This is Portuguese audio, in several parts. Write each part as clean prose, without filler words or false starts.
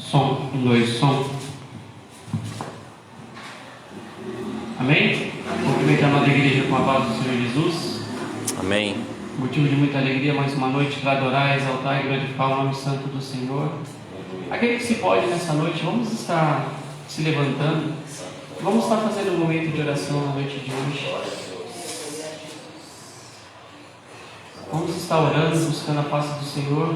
Som, 1, 2, som. Amém? Cumprimentando a igreja com a paz do Senhor Jesus. Amém. Motivo de muita alegria, mais uma noite para adorar, exaltar e glorificar o nome santo do Senhor. Aquele que se pode nessa noite, vamos estar se levantando. Vamos estar fazendo um momento de oração na noite de hoje. Vamos estar orando, buscando a face do Senhor,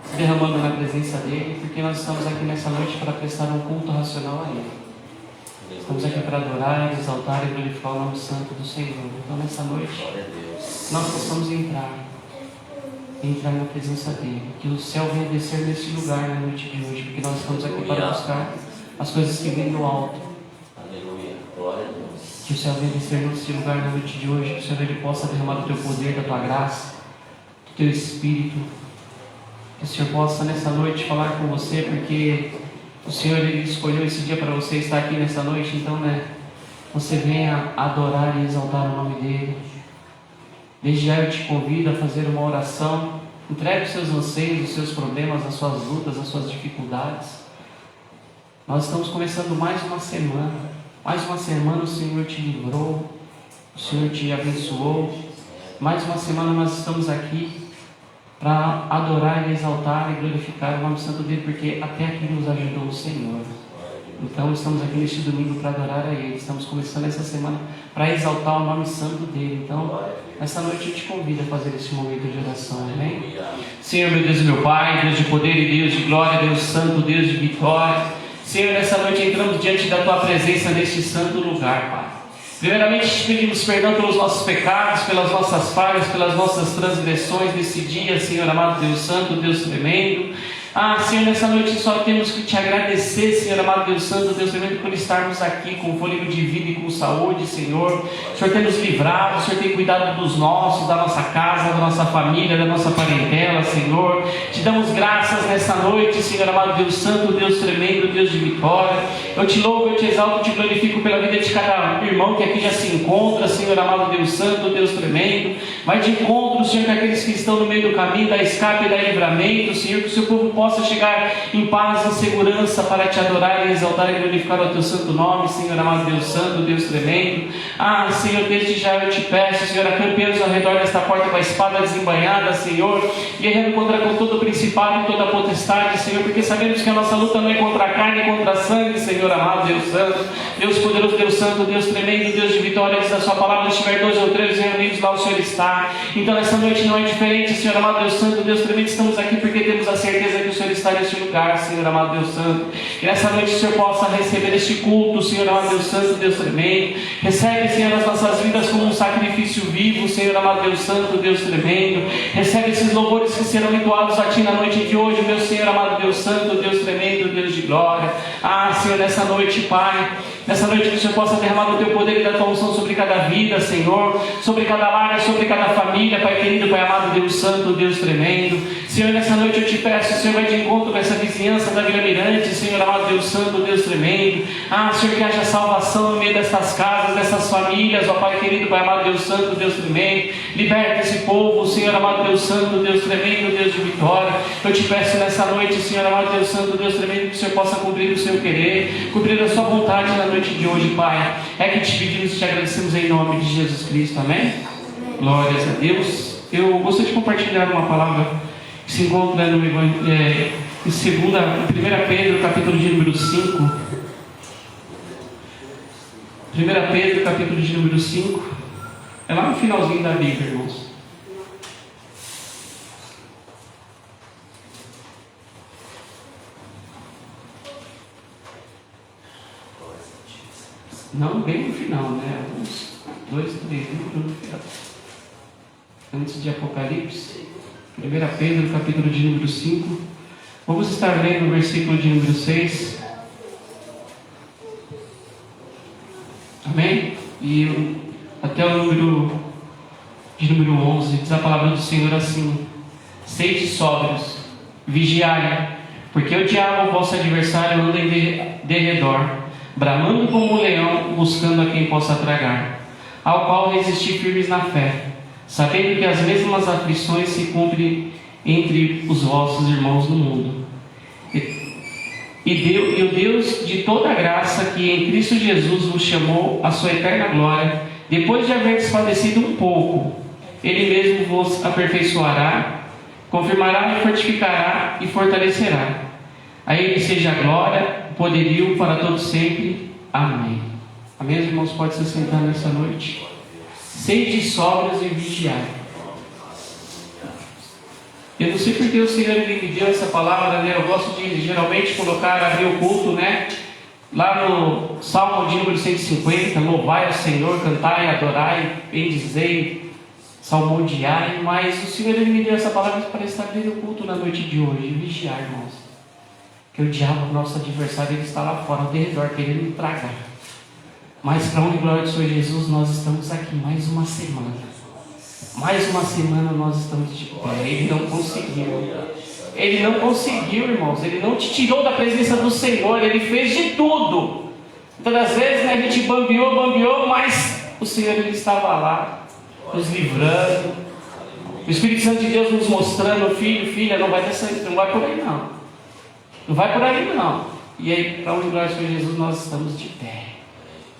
se derramando na presença dEle, porque nós estamos aqui nessa noite para prestar um culto racional a Ele. Estamos aqui para adorar, exaltar e glorificar o nome santo do Senhor. Então nessa noite, nós possamos entrar na presença dEle. Que o céu venha descer nesse lugar na noite de hoje, porque nós estamos aqui para buscar as coisas que vêm do alto. Que o Senhor venha descer nesse lugar na noite de hoje, que o Senhor ele possa derramar do Teu poder, da Tua graça, do Teu Espírito. Que o Senhor possa nessa noite falar com você, porque o Senhor ele escolheu esse dia para você estar aqui nessa noite. Então, você venha adorar e exaltar o nome dEle. Desde já eu te convido a fazer uma oração. Entregue os seus anseios, os seus problemas, as suas lutas, as suas dificuldades. Nós estamos começando mais uma semana. Mais uma semana o Senhor te livrou, o Senhor te abençoou. Mais uma semana nós estamos aqui para adorar e exaltar e glorificar o nome santo dEle, porque até aqui nos ajudou o Senhor. Então estamos aqui neste domingo para adorar a Ele. Estamos começando essa semana para exaltar o nome santo dEle. Então, nessa noite eu te convido a fazer esse momento de oração, amém? Senhor, meu Deus e meu Pai, Deus de poder e Deus de glória, Deus santo, Deus de vitória. Senhor, nessa noite entramos diante da Tua presença neste santo lugar, Pai. Primeiramente te pedimos perdão pelos nossos pecados, pelas nossas falhas, pelas nossas transgressões nesse dia, Senhor amado Deus santo, Deus tremendo. Senhor, nessa noite só temos que te agradecer, Senhor amado Deus santo, Deus tremendo, por estarmos aqui com fôlego de vida e com saúde, Senhor. O Senhor tem nos livrado, o Senhor tem cuidado dos nossos, da nossa casa, da nossa família, da nossa parentela, Senhor. Te damos graças nessa noite, Senhor amado Deus santo, Deus tremendo, Deus de vitória. Eu te louvo, eu te exalto, eu te glorifico pela vida de cada irmão que aqui já se encontra, Senhor amado Deus santo, Deus tremendo. Vai de encontro, Senhor, com aqueles que estão no meio do caminho, da escape e da livramento, Senhor, que o seu povo possa chegar em paz e segurança para te adorar e exaltar e glorificar o Teu santo nome, Senhor amado Deus santo, Deus tremendo. Senhor, desde já eu te peço, Senhor, acampemos ao redor desta porta com a espada desembainhada, Senhor, guerreiro com todo o principado e toda a potestade, Senhor, porque sabemos que a nossa luta não é contra a carne, é contra a sangue, Senhor amado Deus santo, Deus poderoso, Deus santo, Deus tremendo, Deus de vitória. Diz a sua palavra: estiver 2 ou 3 reunidos, lá o Senhor está. Então nessa noite não é diferente, Senhor amado Deus santo, Deus tremendo. Estamos aqui porque temos a certeza que o Senhor está neste lugar, Senhor amado Deus santo. E nessa noite o Senhor possa receber este culto, Senhor amado Deus santo, Deus tremendo. Recebe, Senhor, as nossas vidas como um sacrifício vivo, Senhor amado Deus santo, Deus tremendo. Recebe esses louvores que serão entoados a Ti na noite de hoje, meu Senhor amado Deus santo, Deus tremendo, Deus de glória. Senhor, nessa noite, Pai, nessa noite que o Senhor possa derramar o Teu poder e da Tua unção sobre cada vida, Senhor, sobre cada lar, sobre cada família, Pai querido, Pai amado, Deus santo, Deus tremendo. Senhor, nessa noite eu te peço, Senhor, vai de encontro com essa vizinhança da Vila Mirante, Senhor amado, Deus santo, Deus tremendo. Senhor, que haja salvação no meio destas casas, dessas famílias, ó Pai querido, Pai amado, Deus santo, Deus tremendo. Liberta esse povo, Senhor amado, Deus santo, Deus tremendo, Deus de vitória. Eu te peço nessa noite, Senhor amado, Deus santo, Deus tremendo, que o Senhor possa cumprir o seu querer, cumprir a sua vontade na noite de hoje, Pai. É que te pedimos e te agradecemos em nome de Jesus Cristo, amém? Glórias a Deus. Eu gostaria de compartilhar uma palavra que se encontra no Evangelho, em 1 Pedro, capítulo de número 5. 1 Pedro, capítulo de número 5. É lá no finalzinho da Bíblia, irmãos. Não bem no final, uns 2, 3 livros no final. Antes de Apocalipse. 1 Pedro, capítulo de número 5. Vamos estar lendo o versículo de número 6. Amém? E até o número de número 11. Diz a palavra do Senhor assim: sede sóbrios, vigiai, porque o diabo, vosso adversário, anda em derredor, bramando como um leão, buscando a quem possa tragar, ao qual resisti firmes na fé, sabendo que as mesmas aflições se cumprem entre os vossos irmãos no mundo. E o Deus de toda graça, que em Cristo Jesus vos chamou à sua eterna glória, depois de haver despadecido um pouco, Ele mesmo vos aperfeiçoará, confirmará e fortificará e fortalecerá. A Ele seja a glória, o poderio para todos sempre. Amém. Amém, irmãos? Pode se sentar nessa noite. Sede sóbrios e vigiai. Eu não sei porque o Senhor me deu essa palavra, né? Eu gosto de geralmente colocar, abrir o culto, né? Lá no Salmo de número 150, louvai ao Senhor, cantai, adorai, bendizei, salmodiai. Mas o Senhor me deu essa palavra para estar abrindo o culto na noite de hoje, vigiar, irmãos. Que o diabo, nosso adversário, ele está lá fora, ao redor, querendo me tragar. Mas para a honra e glória do Senhor Jesus, nós estamos aqui mais uma semana. Mais uma semana nós estamos de pé. Ele não conseguiu. Ele não conseguiu, irmãos. Ele não te tirou da presença do Senhor. Ele fez de tudo. Muitas das vezes, né, a gente bambeou, mas o Senhor, ele estava lá, nos livrando. O Espírito Santo de Deus nos mostrando, filho, filha, não vai por aí não. Não vai por aí não. E aí, para a honra e glória do Senhor Jesus, nós estamos de pé.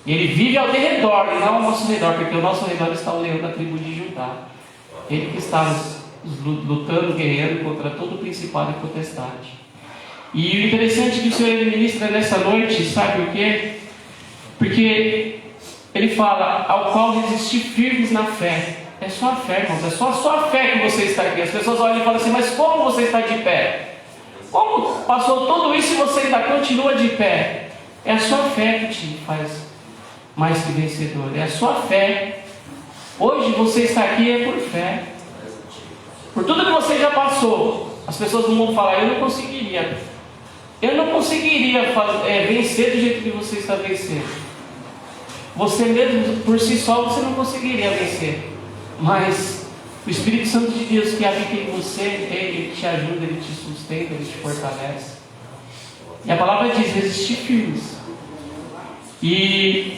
E Ele vive ao redor, e não ao nosso redor, porque ao nosso redor está o leão da tribo de Judá. Ele que está lutando, guerreando contra todo o principado e potestade. E o interessante que o Senhor ele ministra nessa noite, sabe o quê? Porque Ele fala, ao qual resistir firmes na fé. É só a fé, irmãos, é só a sua fé que você está aqui. As pessoas olham e falam assim, mas como você está de pé? Como passou tudo isso e você ainda continua de pé? É a sua fé que te faz mais que vencedor, é a sua fé. Hoje você está aqui é por fé. Por tudo que você já passou, as pessoas do mundo falam, eu não conseguiria vencer do jeito que você está vencendo. Você mesmo, por si só, você não conseguiria vencer. Mas o Espírito Santo de Deus que habita em você, Ele te ajuda, Ele te sustenta, Ele te fortalece. E a palavra diz, resistir firmes. E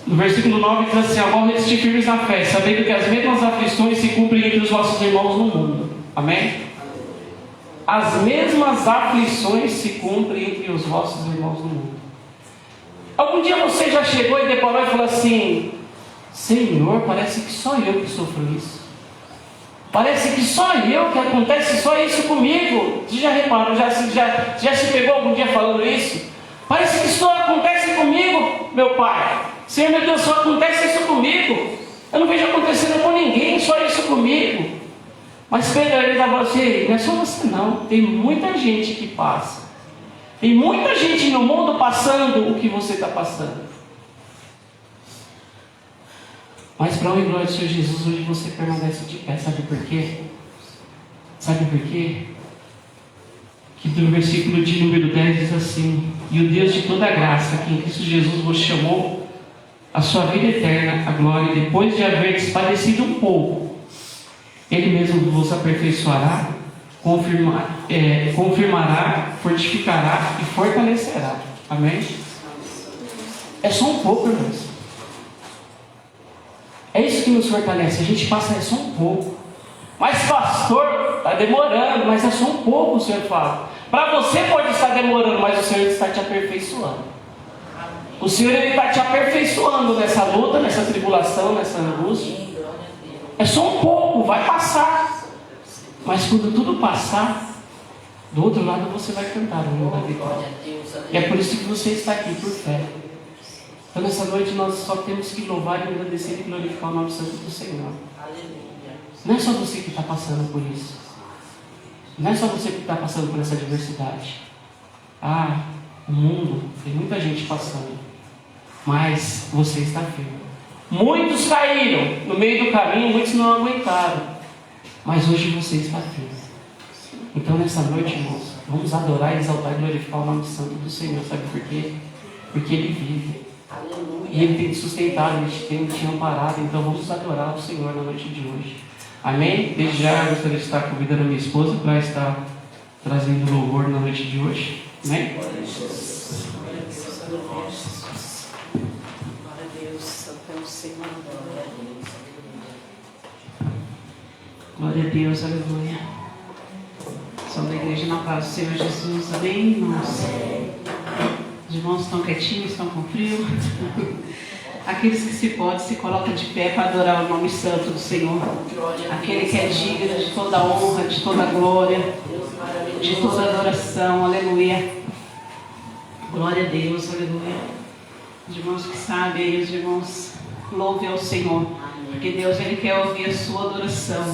no versículo 9 diz assim, ao qual resistir firmes na fé, sabendo que as mesmas aflições se cumprem entre os vossos irmãos no mundo. Amém? As mesmas aflições se cumprem entre os vossos irmãos no mundo. Algum dia você já chegou e deparou e falou assim, Senhor, parece que só eu que sofro isso. Parece que só eu, que acontece só isso comigo. Você já reparou, já se pegou algum dia falando isso? Parece que só acontece comigo, meu Pai. Senhor, meu Deus, só acontece isso comigo. Eu não vejo acontecendo com ninguém, só isso comigo. Mas Pedro, ele estava assim, não é só você não. Tem muita gente que passa. Tem muita gente no mundo passando o que você está passando. Mas para a honra e glória do Senhor Jesus, hoje você permanece de pé. Sabe por quê? Sabe por quê? Que no versículo de número 10 diz assim, e o Deus de toda graça, que em Cristo Jesus vos chamou a sua vida eterna, a glória, depois de haver despadecido um pouco, Ele mesmo vos aperfeiçoará, confirmará, fortificará e fortalecerá. Amém? É só um pouco, irmãos. É isso que nos fortalece. A gente passa, é só um pouco. Mas pastor, está demorando, mas é só um pouco, o Senhor fala. Para você pode estar demorando, mas o Senhor está te aperfeiçoando. O Senhor está te aperfeiçoando nessa luta, nessa tribulação, nessa angústia. É só um pouco, vai passar. Mas quando tudo passar, do outro lado você vai cantar o hino da vitória. E é por isso que você está aqui, por fé. Então nessa noite nós só temos que louvar e agradecer e glorificar o nome santo do Senhor. Não é só você que está passando por isso. Não é só você que está passando por essa adversidade. O mundo, tem muita gente passando. Mas você está firme. Muitos caíram no meio do caminho, muitos não aguentaram. Mas hoje você está firme. Então nessa noite, irmãos, vamos adorar, exaltar e glorificar o nome santo do Senhor. Sabe por quê? Porque Ele vive. E Ele tem te sustentado, Ele tem te amparado. Então vamos adorar o Senhor na noite de hoje. Amém? Desde já eu gostaria de estar convidando a minha esposa para estar trazendo louvor na noite de hoje. Amém? Glória a Deus, santo é o Senhor. Glória a Deus, aleluia. saudação da igreja na paz do Senhor Jesus. Amém, irmãos? Os irmãos estão quietinhos, estão com frio? Aqueles que se podem, se colocam de pé para adorar o nome santo do Senhor. Aquele que é digno de toda honra, de toda glória, de toda adoração. Aleluia. Glória a Deus, aleluia. Os irmãos que sabem aí, os irmãos louvem ao Senhor. Porque Deus, Ele quer ouvir a sua adoração.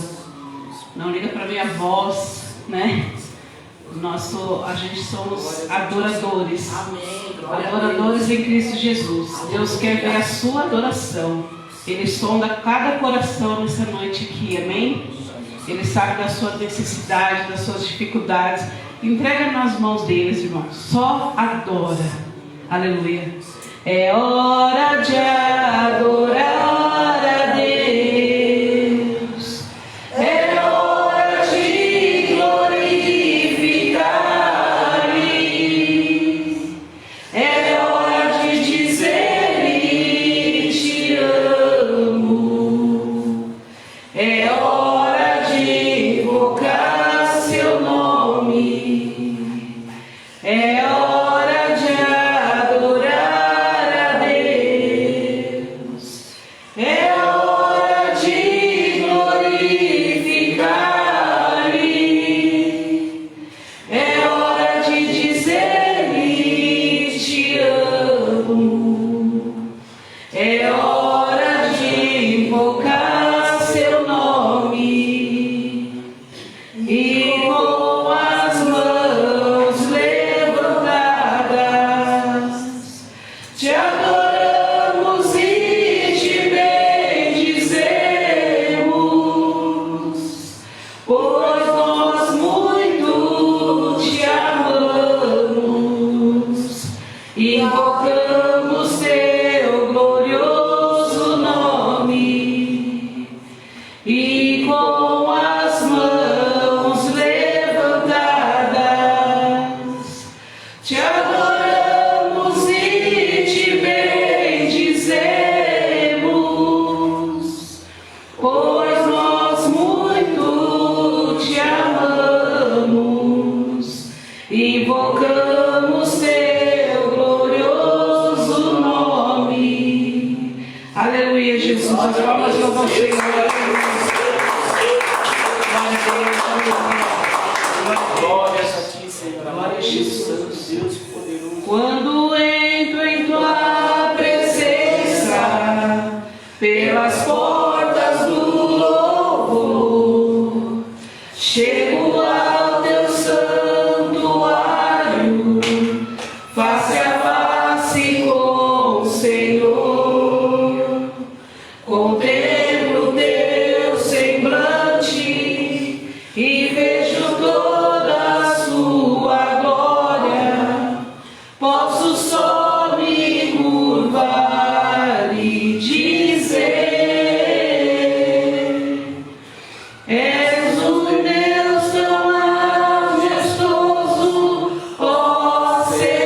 Não liga para minha voz, né? A gente somos adoradores. Adoradores em Cristo Jesus. Deus quer ver a sua adoração. Ele sonda cada coração nessa noite aqui, amém? Ele sabe da sua necessidade, das suas dificuldades. Entrega nas mãos deles, irmão. Só adora. Aleluia. É hora de adorar a Deus. É hora de glorificar-lhe. É hora de dizer-lhe te amo. É hora de invocar seu nome. É hora de adorar a Deus. É hora de glorificar-lhe. É hora de dizer-lhe te amo. É hora de invocar seu nome. E com as mãos levantadas te adoramos e te bendizemos, pois nós muito te amamos. Invocamos teu glorioso nome. E com as mãos levantadas te adoramos e te bendizemos, pois nós muito te amamos. Invocamos teu glorioso nome. Aleluia, Jesus. As palmas louvam o Senhor. Glória a ti, Senhor. Glória a Jesus. Deus poderoso. Quando entro em tua presença, pelas portas do louvor, chego ao teu santuário, face a face com o Senhor. Contemplo teu semblante e vejo toda a sua glória. Posso só me curvar e dizer: és um Deus tão majestoso, ó Senhor.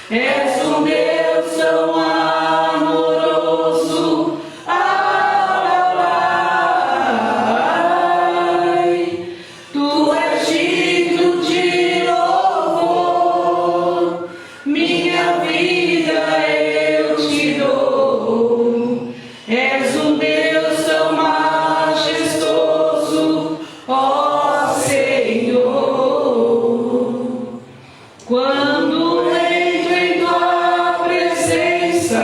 És um Deus tão amoroso, ai. Tu és digno de louvor, minha vida eu te dou. És um Deus tão majestoso, ó Senhor. Quando entro em tua presença,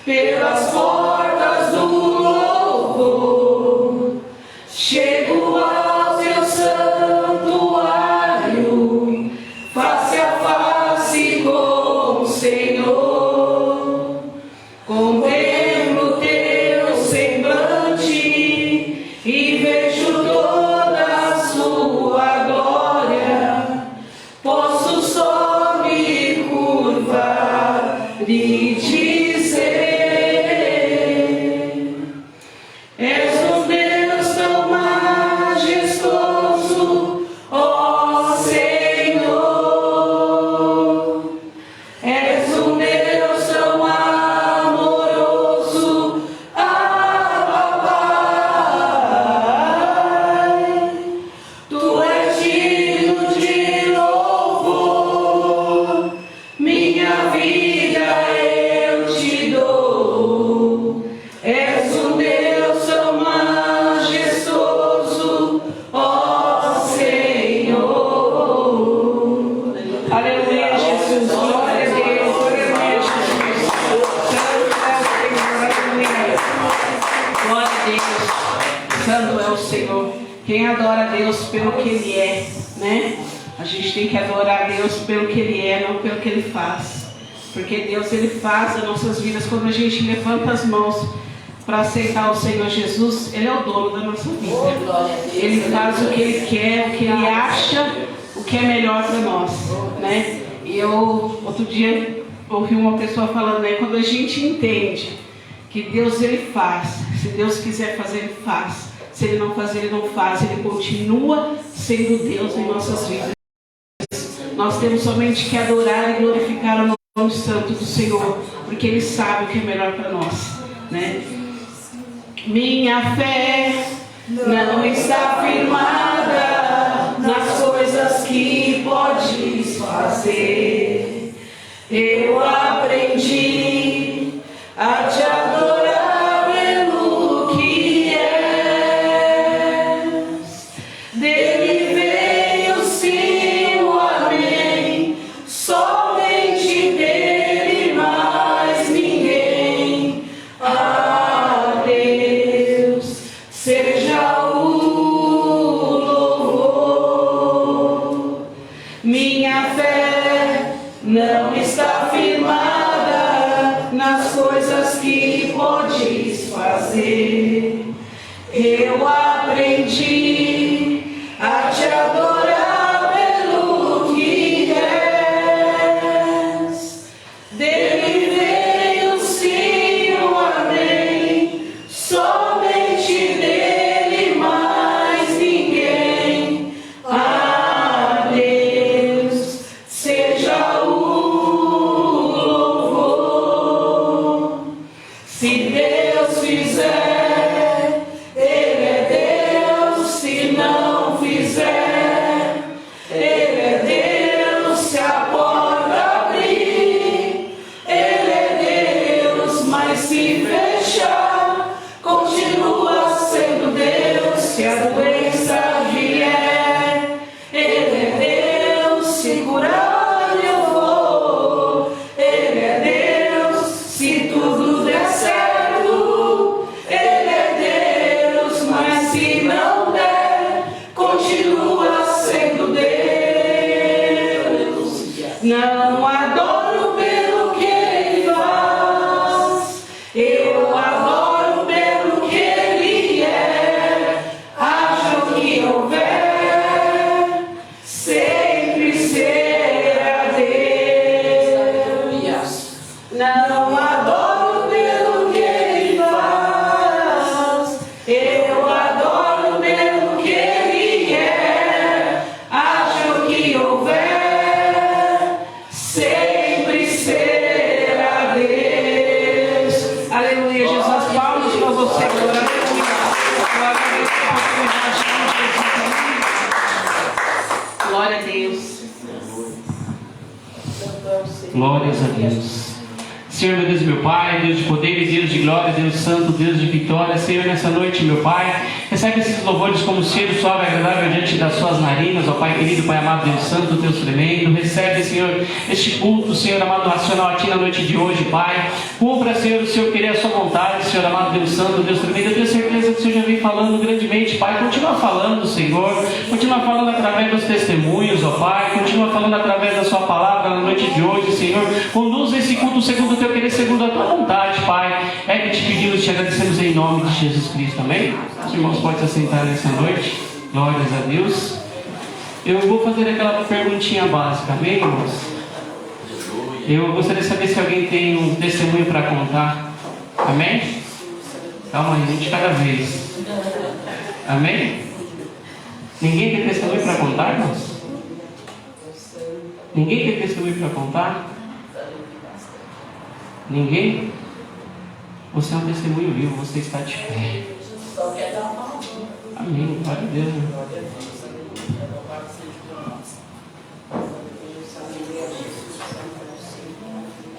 pelas portas do louvor, chego ao teu santuário, face a face com o Senhor. Contemplo teu semblante e vejo toda a sua glória. Posso só me curvar e dizer: és um Deus tão majestoso, ó Senhor. És um Deus tão amoroso, ai. Deus, santo é o Senhor. Quem adora a Deus pelo que Ele é, né? A gente tem que adorar a Deus pelo que Ele é, não pelo que Ele faz. Porque Deus, Ele faz as nossas vidas. Quando a gente levanta as mãos para aceitar o Senhor Jesus, Ele é o dono da nossa vida. Ele faz o que Ele quer, o que Ele acha, o que é melhor para nós, né? E eu, outro dia, ouvi uma pessoa falando, né? Quando a gente entende que Deus, Ele faz. Se Deus quiser fazer, Ele faz. Se Ele não fazer, Ele não faz. Ele continua sendo Deus em nossas vidas. Nós temos somente que adorar e glorificar o nome santo do Senhor, porque Ele sabe o que é melhor para nós, né? Minha fé não está firmada nas coisas que podes fazer. Eu aprendi a te adorar pelo que és. Dele veio sim o amém, somente dele, mais ninguém. A Deus seja o louvor. Minha fé não está firmada nas coisas que podes fazer. Eu aprendi a te adorar pelo que és. Dele veio sim o amém, somente dele, mais ninguém. A Deus seja o louvor. Se Deus fizer, Ele é Deus. Se não fizer, Ele é Deus. Se a porta abrir, Ele é Deus. Mas se fechar, continua sendo Deus. Se a doença vier, Ele é Deus. Se curar eu vou, Ele é Deus. Se tudo der certo, Ele é Deus. Mas se não der, continua sendo Deus. Não adoro pelo que Ele faz, eu adoro pelo que Ele é. Haja o que houver, sempre será Deus. Não adoro pelo que Ele faz, eu adoro pelo que Ele é. Haja o que houver, sempre será Deus. Aleluia, Jesus. Palmas para você, glória a Deus. Glória a Deus. Glórias a Deus. Senhor, meu Deus, meu Pai, Deus de poder e Deus de glória, Deus santo, Deus de vitória. Senhor, nessa noite, meu Pai, recebe esses louvores como cheiro suave e agradável diante das suas narinas, ó Pai querido, Pai amado, Deus santo, Deus tremendo. Recebe, Senhor, este culto, Senhor amado, nacional a Ti na noite de hoje, Pai. Cumpra, Senhor, o Senhor querer a sua vontade, Senhor amado, Deus santo, Deus tremendo. Eu tenho certeza que o Senhor já vem falando grandemente, Pai. Continua falando, Senhor. Continua falando através dos testemunhos, ó Pai. Continua falando através da sua palavra na noite de hoje, Senhor. Conduza esse culto segundo o Teu querer, segundo a Tua vontade, Pai. É que te pedimos e te agradecemos em nome de Jesus Cristo, amém? Os irmãos podem se assentar nessa noite. Glórias a Deus. Eu vou fazer aquela perguntinha básica, amém, irmãos? Eu gostaria de saber se alguém tem um testemunho para contar. Amém? Calma aí, gente, cada vez. Amém? Ninguém tem testemunho para contar, irmãos? Ninguém tem testemunho para contar? Ninguém? Você é um testemunho vivo, você está de pé. Amém, glória a Deus.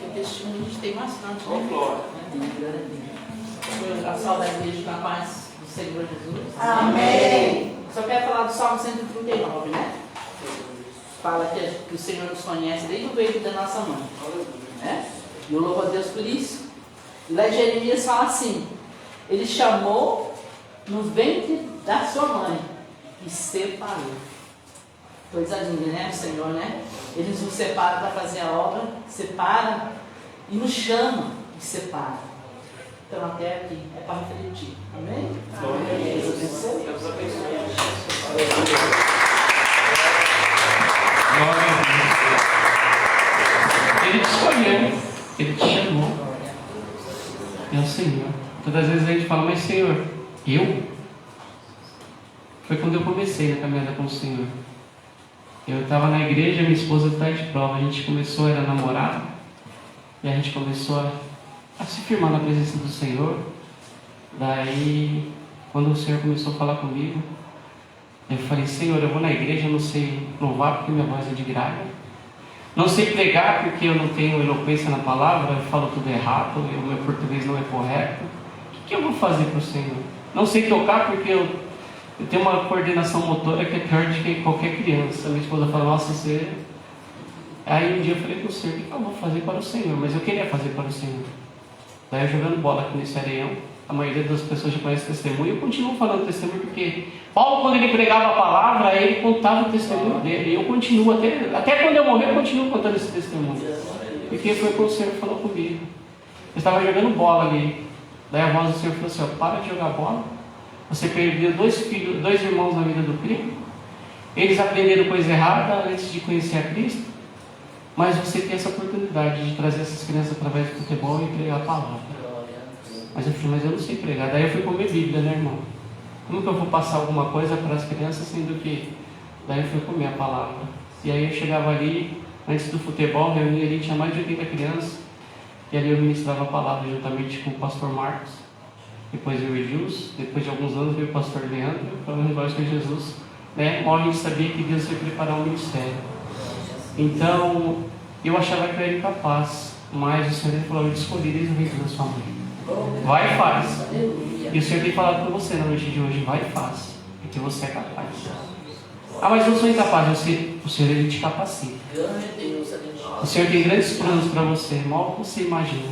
O testemunho a gente tem bastante, né? A saudade da igreja, na paz do Senhor Jesus. Amém. Só quero falar do Salmo 139, né? Fala que o Senhor nos conhece desde o ventre da nossa mãe, né? E eu louvo a Deus por isso. E lá em Jeremias fala assim: Ele chamou no ventre da sua mãe e separou. Coisa linda, né? O Senhor, né? Ele nos separa para fazer a obra, separa e nos chama e separa. Então até aqui é para refletir. Amém? Amém. Deus abençoe. Deus abençoe. Glória a Deus. Ele te escolheu, Ele te chamou. É o Senhor. Todas as vezes a gente fala, mas Senhor, eu? Foi quando eu comecei na caminhada com o Senhor. Eu estava na igreja, minha esposa está de prova. A gente começou, era namorado, e a gente começou a se firmar na presença do Senhor. Daí, quando o Senhor começou a falar comigo, eu falei, Senhor, eu vou na igreja, eu não sei louvar porque minha voz é de grave. Não sei pregar porque eu não tenho eloquência na palavra, eu falo tudo errado, o meu português não é correto. O que eu vou fazer para o Senhor? Não sei tocar porque eu tenho uma coordenação motora que é pior do que qualquer criança. Minha esposa fala, nossa, você... Aí um dia eu falei para o Senhor, o que eu vou fazer para o Senhor? Mas eu queria fazer para o Senhor. Daí eu jogando bola aqui nesse areião, a maioria das pessoas já conhece testemunho, e eu continuo falando testemunho porque Paulo, quando ele pregava a palavra, ele contava o testemunho dele, e eu continuo, até quando eu morrer, eu continuo contando esse testemunho, porque foi quando o Senhor falou comigo. Eu estava jogando bola ali, daí a voz do Senhor falou assim, ó, para de jogar bola, você perdeu dois irmãos na vida do primo, eles aprenderam coisa errada antes de conhecer a Cristo, mas você tem essa oportunidade de trazer essas crianças através do futebol e pregar a palavra. Mas eu falei, mas eu não sei pregar. Daí eu fui comer Bíblia, né, irmão? Como que eu vou passar alguma coisa para as crianças, sendo que... Daí eu fui comer a palavra. E aí eu chegava ali, antes do futebol, reunia ali, tinha mais de 80 crianças. E ali eu ministrava a palavra juntamente com o pastor Marcos. Depois eu e Gilson. Depois de alguns anos veio o pastor Leandro, falando igual com Jesus. Né? Mal a gente sabia que Deus ia preparar um ministério. Então, eu achava que eu era incapaz. Mas o Senhor falou, eu te escolhi desde o ventre da sua mãe. Vai e faz. E o Senhor tem falado com você na noite de hoje, vai e faz, porque você é capaz. Ah, mas eu sou incapaz. O Senhor, Ele te capacita. O Senhor tem grandes planos para você, mal você imagina.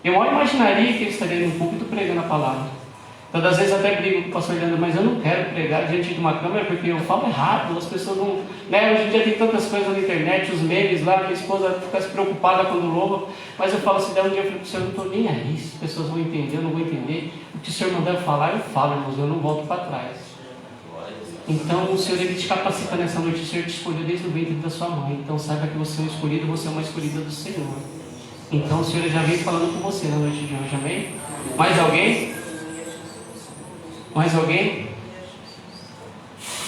Eu mal imaginaria que eu estaria no púlpito pregando a palavra. Todas as vezes até brigo com o pastor Leandro, mas eu não quero pregar diante de uma câmera porque eu falo errado, as pessoas não... Né? Hoje em dia tem tantas coisas na internet, os memes lá, minha esposa fica se preocupada quando louva, mas eu falo assim, daí um dia eu falei, Senhor, eu não estou nem aí, as pessoas vão entender, eu não vou entender. O que o Senhor mandar eu falar, eu falo, irmãos, eu não volto para trás. Então o Senhor, Ele te capacita nessa noite, o Senhor te escolheu desde o ventre da sua mãe, então saiba que você é um escolhido, você é uma escolhida do Senhor. Então o Senhor já vem falando com você na noite de hoje, amém? Mais alguém? Mais alguém?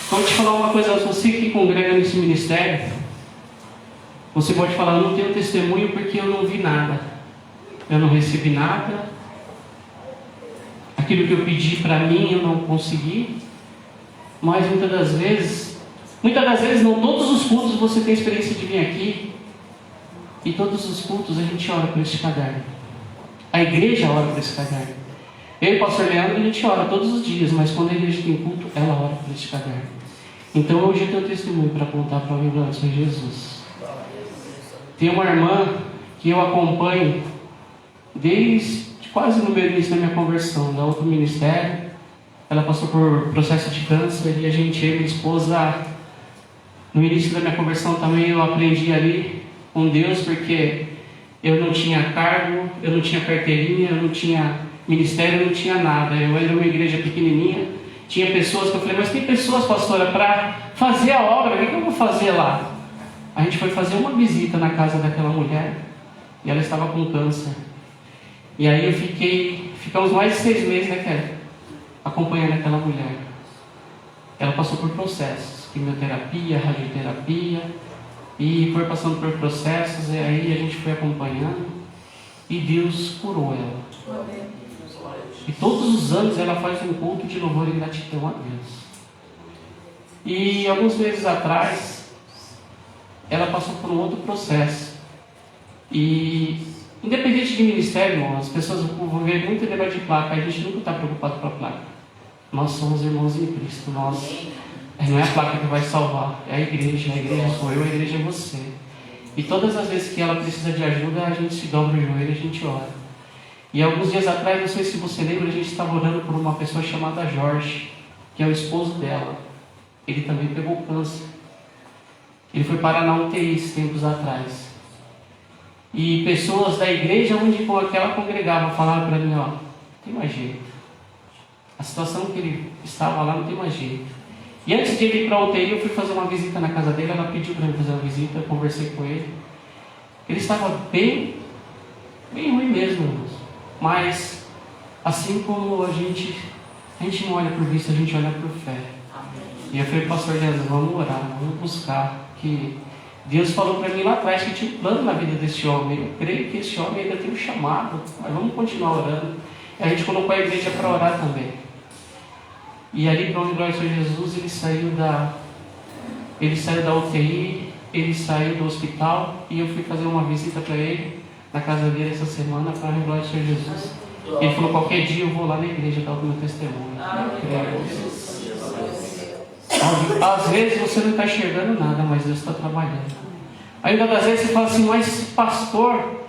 Vou te falar uma coisa, você que congrega nesse ministério, você pode falar, eu não tenho testemunho porque eu não vi nada, eu não recebi nada, aquilo que eu pedi para mim eu não consegui, mas muitas das vezes não, todos os cultos você tem experiência de vir aqui, e todos os cultos a gente ora por esse caderno, a igreja ora por esse caderno. Eu e o pastor Leandro, a gente ora todos os dias, mas quando a igreja tem culto, ela ora por este caderno. Então hoje eu tenho testemunho para contar para o Senhor Jesus. Tem uma irmã que eu acompanho desde quase no meu início da minha conversão, da outro ministério. Ela passou por processo de câncer e eu e minha esposa, no início da minha conversão também eu aprendi ali com Deus, porque eu não tinha cargo, eu não tinha carteirinha, eu não tinha ministério, não tinha nada. Eu era uma igreja pequenininha, tinha pessoas que eu falei, mas tem pessoas, pastora, para fazer a obra, o que eu vou fazer lá? A gente foi fazer uma visita na casa daquela mulher e ela estava com câncer. E aí ficamos mais de 6 meses, né, Kelly, acompanhando aquela mulher. Ela passou por processos, quimioterapia, radioterapia, e foi passando por processos, e aí a gente foi acompanhando e Deus curou ela. E todos os anos ela faz um culto de louvor e gratidão a Deus. E alguns meses atrás, ela passou por um outro processo. E, independente de ministério, irmão, as pessoas vão ver muito negócio de placa, a gente nunca está preocupado com a placa. Nós somos irmãos em Cristo, não é a placa que vai salvar, é a igreja sou eu, a igreja é você. E todas as vezes que ela precisa de ajuda, a gente se dobra o joelho e a gente ora. E alguns dias atrás, não sei se você lembra, a gente estava orando por uma pessoa chamada Jorge, que é o esposo dela. Ele também pegou câncer. Ele foi parar na UTI esses tempos atrás. E pessoas da igreja onde ela congregava falaram para mim, ó, não tem mais jeito. A situação que ele estava lá não tem mais jeito. E antes de ele ir para a UTI, eu fui fazer uma visita na casa dele, ela pediu para eu fazer uma visita, eu conversei com ele. Ele estava bem ruim mesmo, irmãos. Mas, assim como a gente não olha por vista, a gente olha por fé. E eu falei, pastor Leandro, vamos orar, vamos buscar. Que Deus falou para mim lá atrás que tinha um plano na vida desse homem. Eu creio que esse homem ainda tem um chamado, mas vamos continuar orando. E a gente colocou a igreja para orar também. E ali, para onde glória ao Senhor Jesus, ele saiu da UTI, ele saiu do hospital, e eu fui fazer uma visita para ele, na casa dele essa semana, para a glória ao Senhor Jesus. Ele falou, qualquer dia eu vou lá na igreja dar o meu testemunho. Às vezes você não está enxergando nada, mas Deus está trabalhando. Ainda das vezes você fala assim, mas pastor,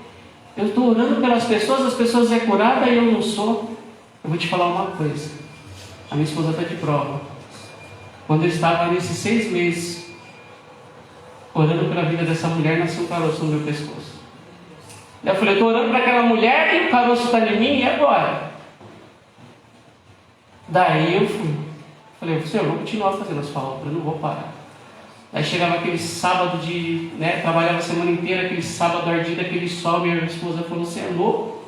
eu estou orando pelas pessoas, as pessoas é curada e eu não sou. Eu vou te falar uma coisa. A minha esposa está de prova. Quando eu estava nesses 6 meses orando pela vida dessa mulher, nasceu um caroço no meu pescoço. Eu falei, estou orando para aquela mulher e o caroço está em mim, e agora? Daí eu falei, Senhor, eu vou continuar fazendo as palavras, eu não vou parar. Aí chegava aquele sábado trabalhava a semana inteira, aquele sábado ardido, aquele sol, minha esposa falou, você é louco?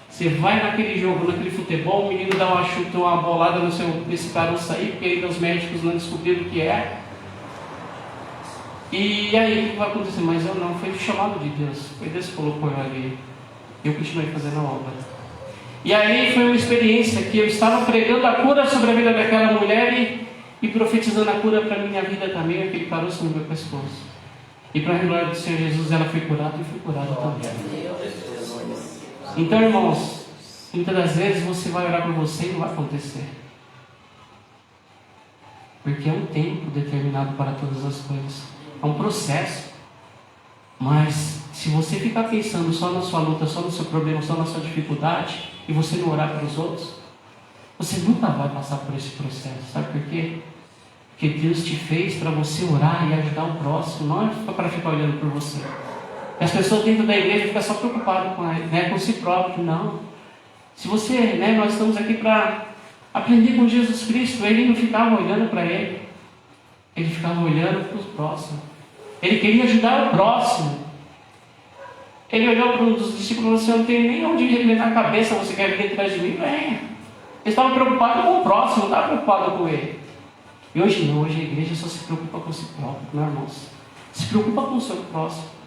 Você vai naquele jogo, naquele futebol, o menino dá uma bolada nesse caroço aí, porque ainda os médicos não descobriram o que é. E aí, o que vai acontecer? Mas eu não, foi o chamado de Deus. Foi Deus que colocou eu ali. Eu continuei fazendo a obra. E aí foi uma experiência que eu estava pregando a cura sobre a vida daquela mulher e profetizando a cura para a minha vida também, aquele caroço no meu pescoço. E para a glória do Senhor Jesus, ela foi curada e fui curada também. Então, irmãos, muitas das vezes você vai orar por você e não vai acontecer. Porque é um tempo determinado para todas as coisas. É um processo. Mas se você ficar pensando só na sua luta, só no seu problema, só na sua dificuldade, e você não orar pelos outros, você nunca vai passar por esse processo. Sabe por quê? Porque Deus te fez para você orar e ajudar o próximo, não é para ficar olhando por você. E as pessoas dentro da igreja ficam só preocupadas com si próprio. Não. Se você, nós estamos aqui para aprender com Jesus Cristo. Ele não ficava olhando para ele. Ele ficava olhando para os próximos. Ele queria ajudar o próximo. Ele olhou para um dos discípulos e falou, eu não tenho nem onde reclinar a cabeça, você quer vir atrás de mim? Venha. Ele estava preocupado com o próximo, não estava preocupado com ele. E hoje não, hoje a igreja só se preocupa com si próprio, não, irmãos? Se preocupa com o seu próximo.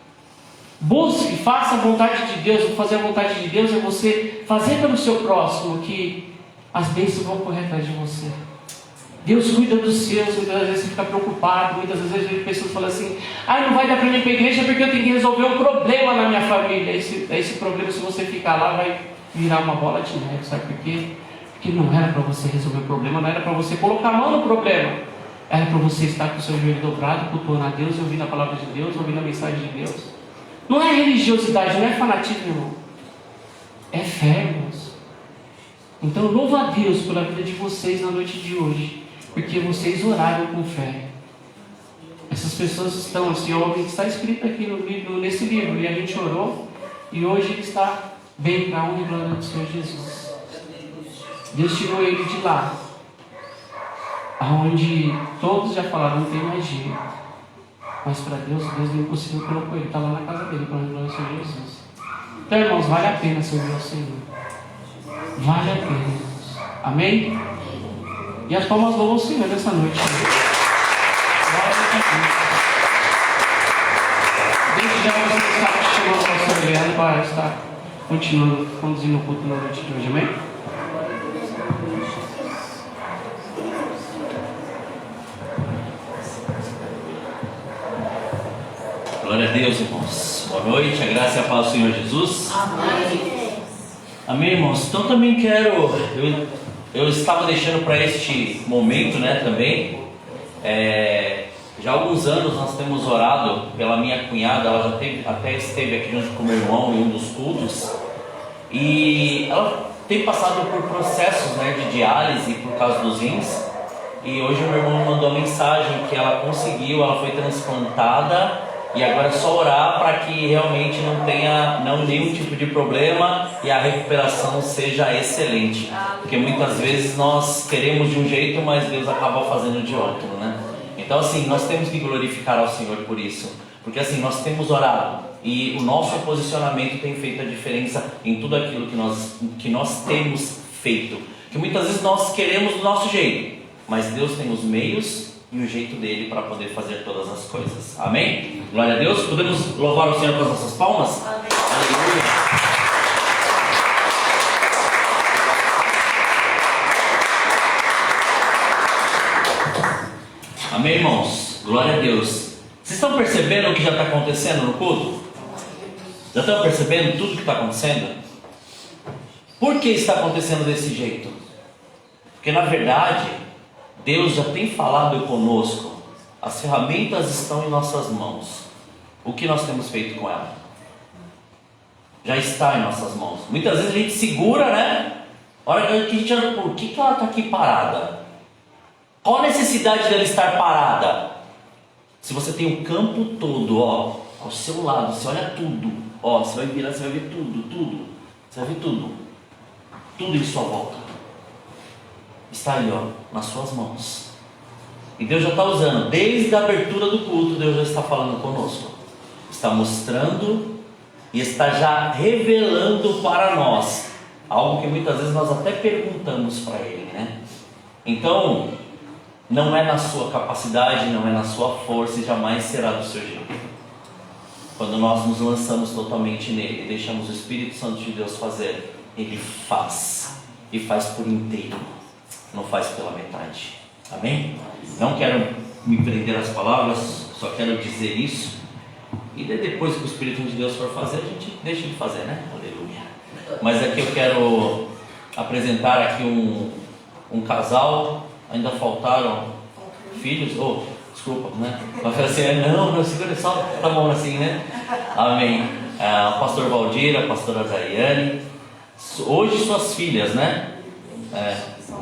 Busque, faça a vontade de Deus. Fazer a vontade de Deus é você fazer pelo seu próximo, que as bênçãos vão correr atrás de você. Deus cuida dos seus. Muitas vezes você fica preocupado. Muitas vezes as pessoas falam assim, não vai dar para mim ir para a igreja porque eu tenho que resolver um problema na minha família. Esse problema, se você ficar lá, vai virar uma bola de neve. Sabe por quê? Porque não era para você resolver o problema, não era para você colocar a mão no problema. Era para você estar com o seu joelho dobrado, cultuando a Deus, ouvindo a palavra de Deus, ouvindo a mensagem de Deus. Não é religiosidade, não é fanatismo, irmão. É fé, irmãos. Então louvo a Deus pela vida de vocês na noite de hoje, porque vocês oraram com fé. Essas pessoas estão, esse homem que está escrito aqui nesse livro, e a gente orou, e hoje ele está bem para a honra e glória do Senhor Jesus. Deus tirou ele de lá, aonde todos já falaram, não tem mais jeito. Mas para Deus não é impossível, colocou ele, está lá na casa dele, para a glória do Senhor Jesus. Então, irmãos, vale a pena servir ao Senhor. Vale a pena, irmãos. Amém? E as palmas louvam o Senhor nessa noite. Desde já você está chamando o pastor Leandro para estar continuando conduzindo o culto na noite de hoje. Amém? Glória a Deus, irmãos. Boa noite, a graça e a paz do Senhor Jesus. Amém. Amém, irmãos. Então também quero, eu estava deixando para este momento, também. Já há alguns anos nós temos orado pela minha cunhada, ela já até esteve aqui junto com o meu irmão em um dos cultos. E ela tem passado por processos, né, de diálise por causa dos rins. E hoje o meu irmão me mandou uma mensagem que ela conseguiu, ela foi transplantada. E agora é só orar para que realmente não tenha nenhum tipo de problema e a recuperação seja excelente. Porque muitas vezes nós queremos de um jeito, mas Deus acaba fazendo de outro, né? Então assim, nós temos que glorificar ao Senhor por isso. Porque assim, nós temos orado e o nosso posicionamento tem feito a diferença em tudo aquilo que nós temos feito. Que muitas vezes nós queremos do nosso jeito, mas Deus tem os meios e o jeito dele para poder fazer todas as coisas. Amém? Glória a Deus. Podemos louvar o Senhor com as nossas palmas? Amém. Aleluia. Amém, irmãos? Glória a Deus. Vocês estão percebendo o que já está acontecendo no culto? Já estão percebendo tudo que está acontecendo? Por que está acontecendo desse jeito? Porque na verdade Deus já tem falado conosco, as ferramentas estão em nossas mãos. O que nós temos feito com ela? Já está em nossas mãos. Muitas vezes a gente segura, né? Olha que a gente olha, por que ela está aqui parada? Qual a necessidade dela estar parada? Se você tem o campo todo, ó, ao seu lado, você olha tudo, ó, você vai virar, você vai ver tudo. Você vai ver tudo em sua volta. Está aí, ó, nas suas mãos. E Deus já está usando, desde a abertura do culto, Deus já está falando conosco. Está mostrando e está já revelando para nós algo que muitas vezes nós até perguntamos para Ele, né? Então, não é na sua capacidade, não é na sua força e jamais será do seu jeito. Quando nós nos lançamos totalmente nele e deixamos o Espírito Santo de Deus fazer, Ele faz e faz por inteiro. Não faz pela metade. Amém? Não quero me prender às palavras, só quero dizer isso. E depois que o Espírito de Deus for fazer, a gente deixa de fazer, né? Aleluia. Mas aqui eu quero apresentar aqui um casal. Ainda faltaram filhos. Oh, desculpa, né? Mas assim, não, segura só. Tá bom assim, né? Amém. O pastor Valdir, a pastora Daiane. Hoje suas filhas, né?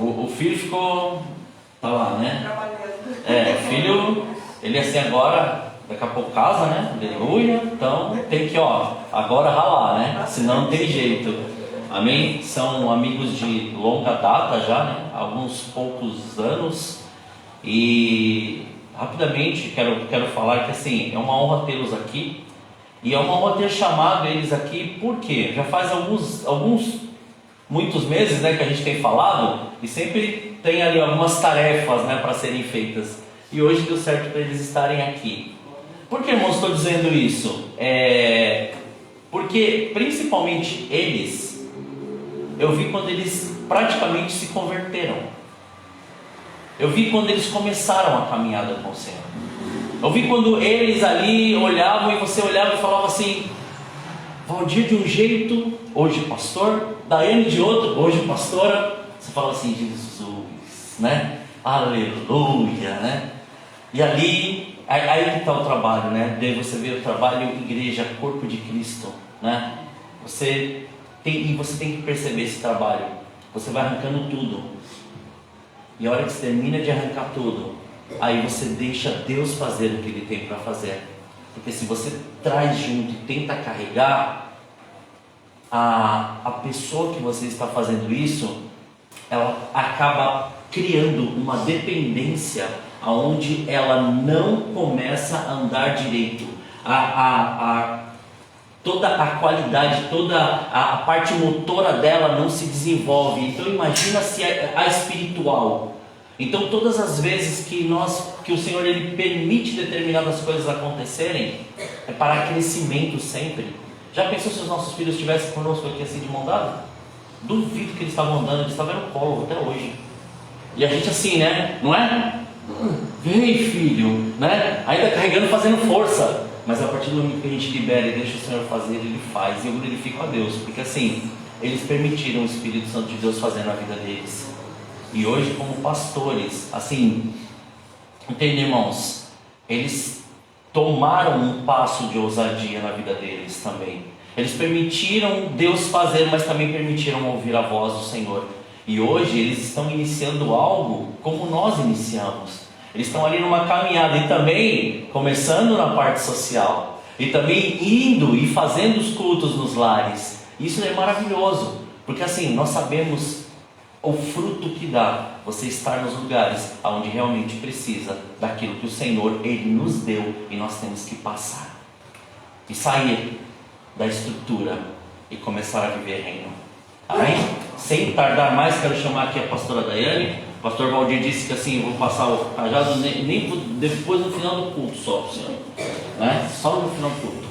O filho ficou, tá lá, né? O filho, ele assim agora, daqui a pouco casa, né? Aleluia. Então tem que, ó, agora ralar, né? Senão não tem jeito. Amém? São amigos de longa data já, né? Alguns poucos anos. E rapidamente quero falar que assim, é uma honra tê-los aqui. E é uma honra ter chamado eles aqui, porque já faz muitos meses, né, que a gente tem falado, e sempre tem ali algumas tarefas, né, para serem feitas. E hoje deu certo para eles estarem aqui. Por que, irmãos, estou dizendo isso? Porque principalmente eles, eu vi quando eles praticamente se converteram. Eu vi quando eles começaram a caminhada com o Senhor. Eu vi quando eles ali olhavam e você olhava e falava assim: Valdir de um jeito, hoje pastor. Daiane de outro, hoje pastora. Você fala assim: Jesus, né? Aleluia, né? E ali, aí que está o trabalho, né? Daí você vê o trabalho igreja, corpo de Cristo, né? Você tem que perceber esse trabalho. Você vai arrancando tudo. E a hora que você termina de arrancar tudo, aí você deixa Deus fazer o que Ele tem para fazer. Porque se você traz junto e tenta carregar, a pessoa que você está fazendo isso, ela acaba criando uma dependência onde ela não começa a andar direito. Toda a qualidade, toda a parte motora dela não se desenvolve. Então imagina se a espiritual. Então todas as vezes que o Senhor ele permite determinadas coisas acontecerem, é para crescimento sempre. Já pensou se os nossos filhos estivessem conosco aqui assim de mão dada? Duvido que eles estavam andando, eles estavam no colo até hoje. E a gente assim, né? Não é? Vem, filho, né? Ainda carregando, fazendo força. Mas a partir do momento que a gente libera e deixa o Senhor fazer, Ele faz. E eu glorifico a Deus, porque assim, eles permitiram o Espírito Santo de Deus fazer na vida deles. E hoje, como pastores, assim, entende, irmãos? Eles tomaram um passo de ousadia na vida deles também. Eles permitiram Deus fazer, mas também permitiram ouvir a voz do Senhor. E hoje eles estão iniciando algo como nós iniciamos. Eles estão ali numa caminhada e também começando na parte social. E também indo e fazendo os cultos nos lares. Isso é maravilhoso, porque assim, nós sabemos o fruto que dá você estar nos lugares onde realmente precisa daquilo que o Senhor, Ele nos deu, e nós temos que passar e sair da estrutura e começar a viver reino. Amém? Sem tardar mais, quero chamar aqui a pastora Daiane. O pastor Valdir disse que assim, vou passar o cajado nem depois no final do culto só, senhor, né? Só no final do culto.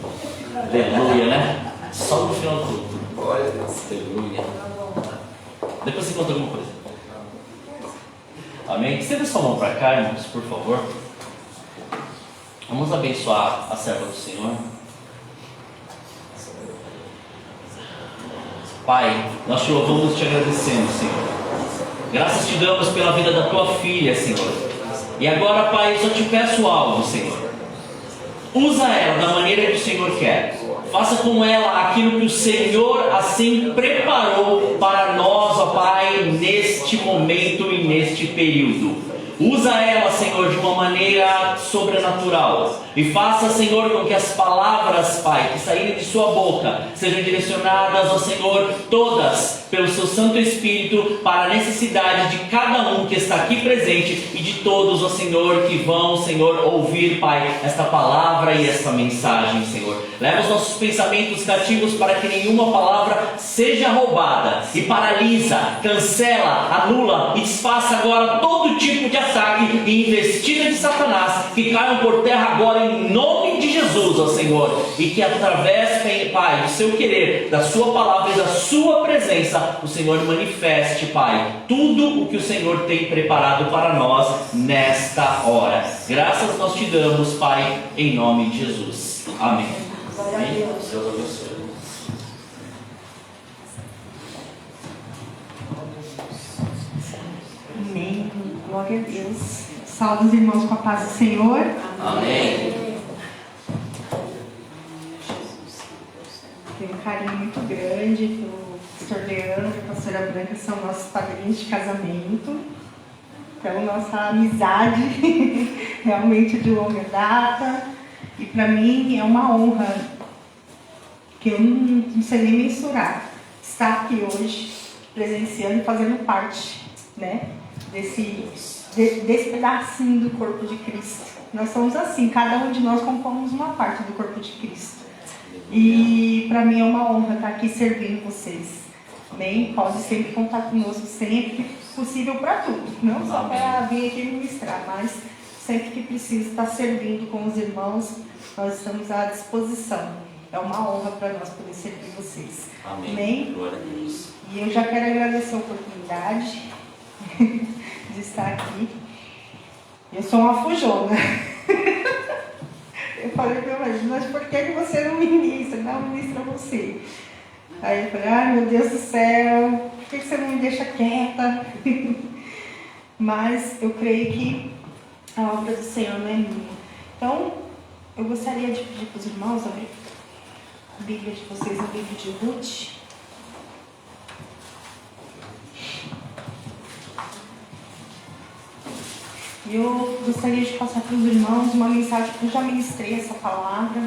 Aleluia, né? Só no final do culto. Glória a Deus. Aleluia. Depois você conta alguma coisa. Amém? Estenda sua mão para cá, irmãos, por favor. Vamos abençoar a serva do Senhor. Pai, nós te louvamos e te agradecemos, Senhor. Graças te damos pela vida da tua filha, Senhor. E agora, Pai, eu só te peço algo, Senhor. Usa ela da maneira que o Senhor quer. Faça com ela aquilo que o Senhor assim preparou para nós, ó Pai, neste momento e neste período. Usa ela, Senhor, de uma maneira sobrenatural. E faça, Senhor, com que as palavras, Pai, que saírem de sua boca sejam direcionadas, ó Senhor, todas pelo seu Santo Espírito, para a necessidade de cada um que está aqui presente e de todos, ó Senhor, que vão, Senhor, ouvir, Pai, esta palavra e esta mensagem, Senhor. Leva os nossos pensamentos cativos para que nenhuma palavra seja roubada, e paralisa, cancela, anula e desfaça agora todo tipo de ataque e investida de Satanás, que caiam por terra agora em nome de Jesus, ó Senhor, e que através, Pai, do seu querer, da sua palavra e da sua presença, o Senhor manifeste, Pai, tudo o que o Senhor tem preparado para nós nesta hora. Graças nós te damos, Pai, em nome de Jesus. Amém. Glória a Deus. Deus abençoe. Amém. Glória a Deus. Saúde os irmãos com a paz do Senhor. Amém. Tenho um carinho muito grande pelo pastor Leandro e a pastora Branca, são nossos padrinhos de casamento. Então, nossa amizade realmente de longa data. E para mim é uma honra, que eu não sei nem mensurar, estar aqui hoje, presenciando e fazendo parte, né, desse pedacinho do corpo de Cristo. Nós somos assim, cada um de nós compomos uma parte do corpo de Cristo. E para mim é uma honra estar aqui servindo vocês. Amém? Pode sempre contar conosco, sempre que possível, para tudo. Não só para vir aqui ministrar, mas sempre que precisa estar servindo com os irmãos, nós estamos à disposição. É uma honra para nós poder servir vocês. Amém. Amém? Glória a Deus. E eu já quero agradecer a oportunidade de estar aqui. Eu sou uma fujona. Eu falei para ele, mas por que você não ministra? Não, ministra você. Aí eu falei, ai meu Deus do céu, por que você não me deixa quieta? Mas eu creio que a obra do Senhor não é minha. Então, eu gostaria de pedir para os irmãos abrir a Bíblia de vocês, no livro de Ruth. E eu gostaria de passar para os irmãos uma mensagem, eu já ministrei essa palavra.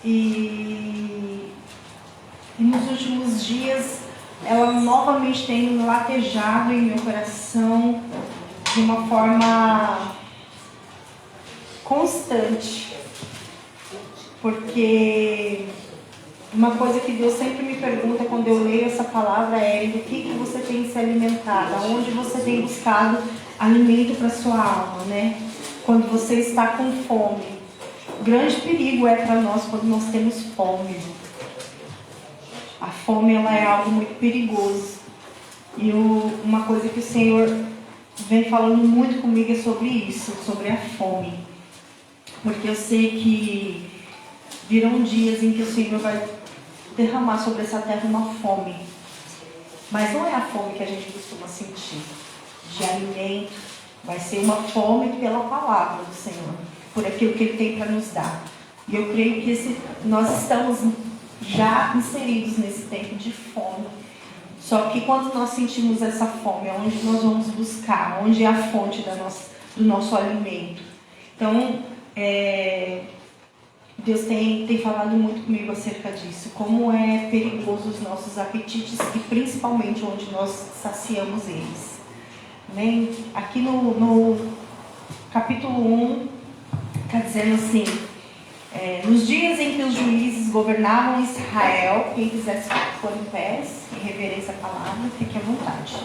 E nos últimos dias, ela novamente tem latejado em meu coração de uma forma constante. Porque uma coisa que Deus sempre me pergunta quando eu leio essa palavra é: do que você tem se alimentado? Aonde você tem buscado alimento para sua alma, né? Quando você está com fome. O grande perigo é para nós quando nós temos fome. A fome, ela é algo muito perigoso. E uma coisa que o Senhor vem falando muito comigo é sobre isso, sobre a fome. Porque eu sei que virão dias em que o Senhor vai derramar sobre essa terra uma fome. Mas não é a fome que a gente costuma sentir de alimento. Vai ser uma fome pela palavra do Senhor, por aquilo que Ele tem para nos dar. E eu creio que nós estamos já inseridos nesse tempo de fome. Só que quando nós sentimos essa fome, é onde nós vamos buscar, onde é a fonte do nosso alimento. Então, Deus tem falado muito comigo acerca disso, como é perigoso os nossos apetites e principalmente onde nós saciamos eles. Amém? Aqui no capítulo 1, está dizendo assim, nos dias em que os juízes governavam Israel, quem quisesse pôr em pé, em reverência à palavra, fique à vontade.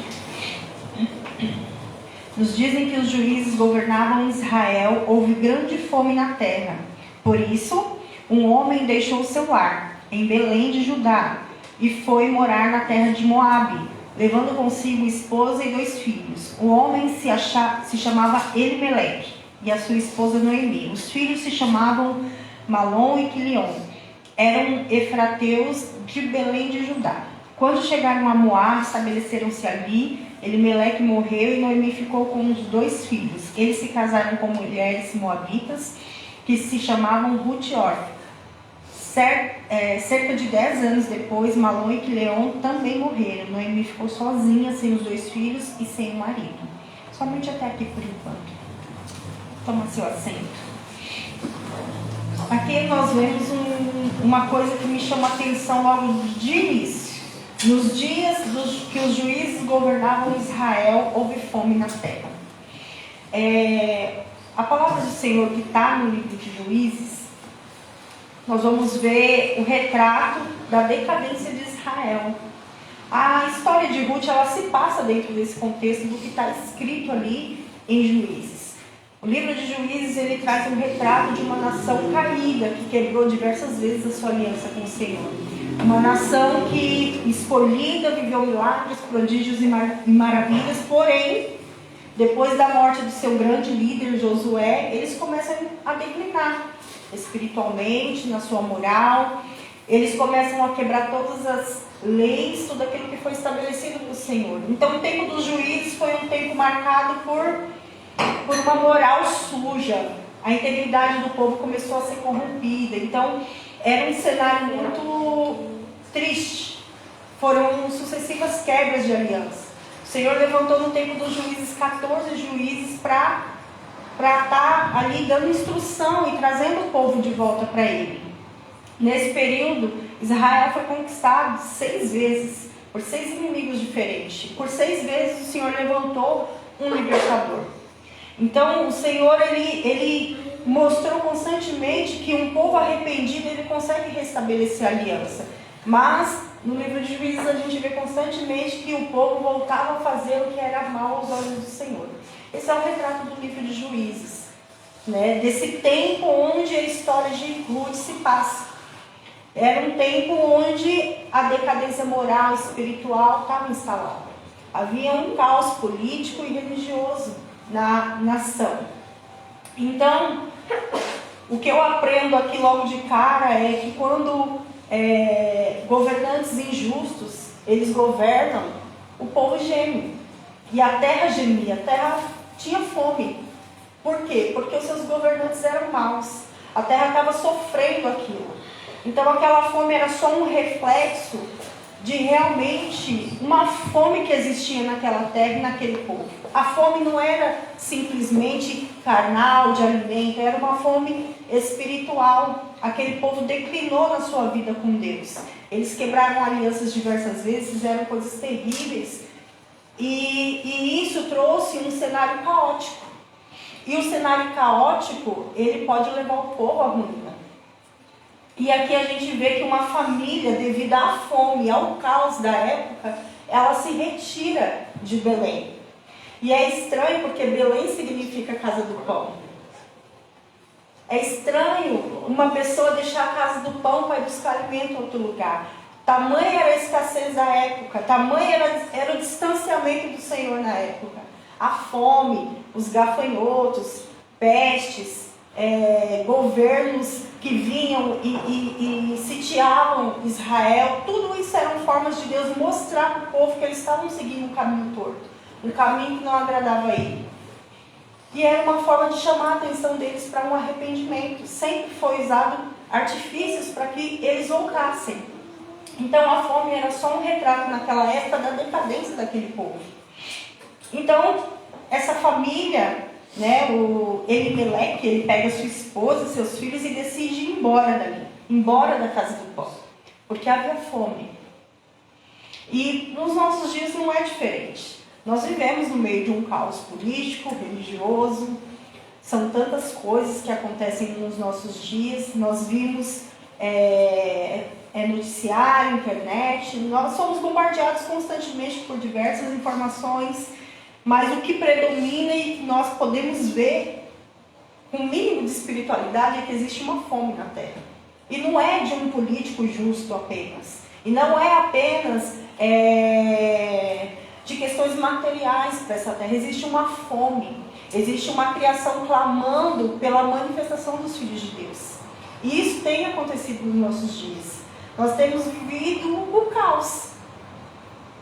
Nos dias em que os juízes governavam Israel, houve grande fome na terra. Por isso, um homem deixou seu lar, em Belém de Judá, e foi morar na terra de Moabe, levando consigo esposa e 2 filhos. O homem se chamava Elimeleque, e a sua esposa Noemi. Os filhos se chamavam Malom e Quilion. Eram efrateus de Belém de Judá. Quando chegaram a Moabe, estabeleceram-se ali. Elimeleque morreu e Noemi ficou com os 2 filhos. Eles se casaram com mulheres moabitas, que se chamavam Ruth e Orfa. Cerca de 10 anos depois, Malom e Quilion também morreram. Noemi ficou sozinha, sem os 2 filhos e sem o marido. Somente até aqui por enquanto. Toma seu assento. Aqui nós vemos uma coisa que me chama a atenção logo de início. Nos dias que os juízes governavam Israel, houve fome na terra. A palavra do Senhor que está no livro de Juízes, nós vamos ver o retrato da decadência de Israel. A história de Ruth, ela se passa dentro desse contexto do que está escrito ali em Juízes. O livro de Juízes, ele traz um retrato de uma nação caída, que quebrou diversas vezes a sua aliança com o Senhor. Uma nação que, escolhida, viveu milagres, prodígios e maravilhas, porém, depois da morte do seu grande líder, Josué, eles começam a declinar espiritualmente, na sua moral. Eles começam a quebrar todas as leis, tudo aquilo que foi estabelecido pelo Senhor. Então, o tempo dos juízes foi um tempo marcado por uma moral suja. A integridade do povo começou a ser corrompida. Então, era um cenário muito triste. Foram sucessivas quebras de aliança. O Senhor levantou no tempo dos juízes 14 juízes para estar ali dando instrução e trazendo o povo de volta para Ele. Nesse período, Israel foi conquistado 6 vezes, por 6 inimigos diferentes. Por 6 vezes o Senhor levantou um libertador. Então o Senhor, ele mostrou constantemente que um povo arrependido, ele consegue restabelecer a aliança. Mas no livro de Juízes a gente vê constantemente que o povo voltava a fazer o que era mal aos olhos do Senhor. Esse é o retrato do livro de Juízes, né? Desse tempo onde a história de Ruth se passa. Era um tempo onde a decadência moral, espiritual estava instalada. Havia um caos político e religioso na nação. Então, o que eu aprendo aqui logo de cara é que quando governantes injustos, eles governam, o povo geme. E a terra gemia, a terra tinha fome. Por quê? Porque os seus governantes eram maus. A terra estava sofrendo aquilo. Então aquela fome era só um reflexo de realmente uma fome que existia naquela terra e naquele povo. A fome não era simplesmente carnal, de alimento, era uma fome espiritual. Aquele povo declinou na sua vida com Deus. Eles quebraram alianças diversas vezes, fizeram coisas terríveis. E isso trouxe um cenário caótico. E o cenário caótico, ele pode levar o povo à ruína. E aqui a gente vê que uma família, devido à fome e ao caos da época, ela se retira de Belém. E é estranho porque Belém significa casa do pão. É estranho uma pessoa deixar a casa do pão para ir buscar alimento em outro lugar. Tamanha era a escassez da época, tamanho era o distanciamento do Senhor na época. A fome, os gafanhotos, pestes, governos que vinham e sitiavam Israel, tudo isso eram formas de Deus mostrar para o povo que eles estavam seguindo um caminho torto, um caminho que não agradava a Ele. E era uma forma de chamar a atenção deles para um arrependimento. Sempre foi usado artifícios para que eles voltassem. Então a fome era só um retrato naquela época da decadência daquele povo. Então essa família, né, o Elimeleque, ele pega sua esposa, seus filhos e decide ir embora dali, embora da casa do pão, porque havia fome. E nos nossos dias não é diferente. Nós vivemos no meio de um caos político, religioso, são tantas coisas que acontecem nos nossos dias. Nós vimos noticiário, internet, nós somos bombardeados constantemente por diversas informações, mas o que predomina e que nós podemos ver com o mínimo de espiritualidade é que existe uma fome na Terra. E não é de um político justo apenas, e não é apenas de questões materiais para essa Terra. Existe uma fome, existe uma criação clamando pela manifestação dos filhos de Deus. E isso tem acontecido nos nossos dias. Nós temos vivido o caos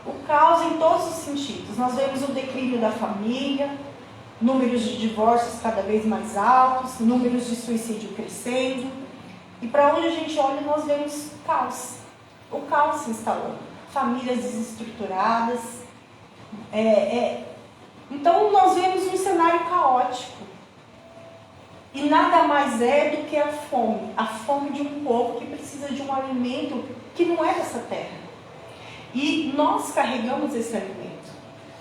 em todos os sentidos. Nós vemos o declínio da família, números de divórcios cada vez mais altos, números de suicídio crescendo. E para onde a gente olha, nós vemos caos. O caos se instalando, famílias desestruturadas. Então nós vemos um cenário caótico. E nada mais é do que a fome de um povo que precisa de um alimento que não é dessa terra. E nós carregamos esse alimento.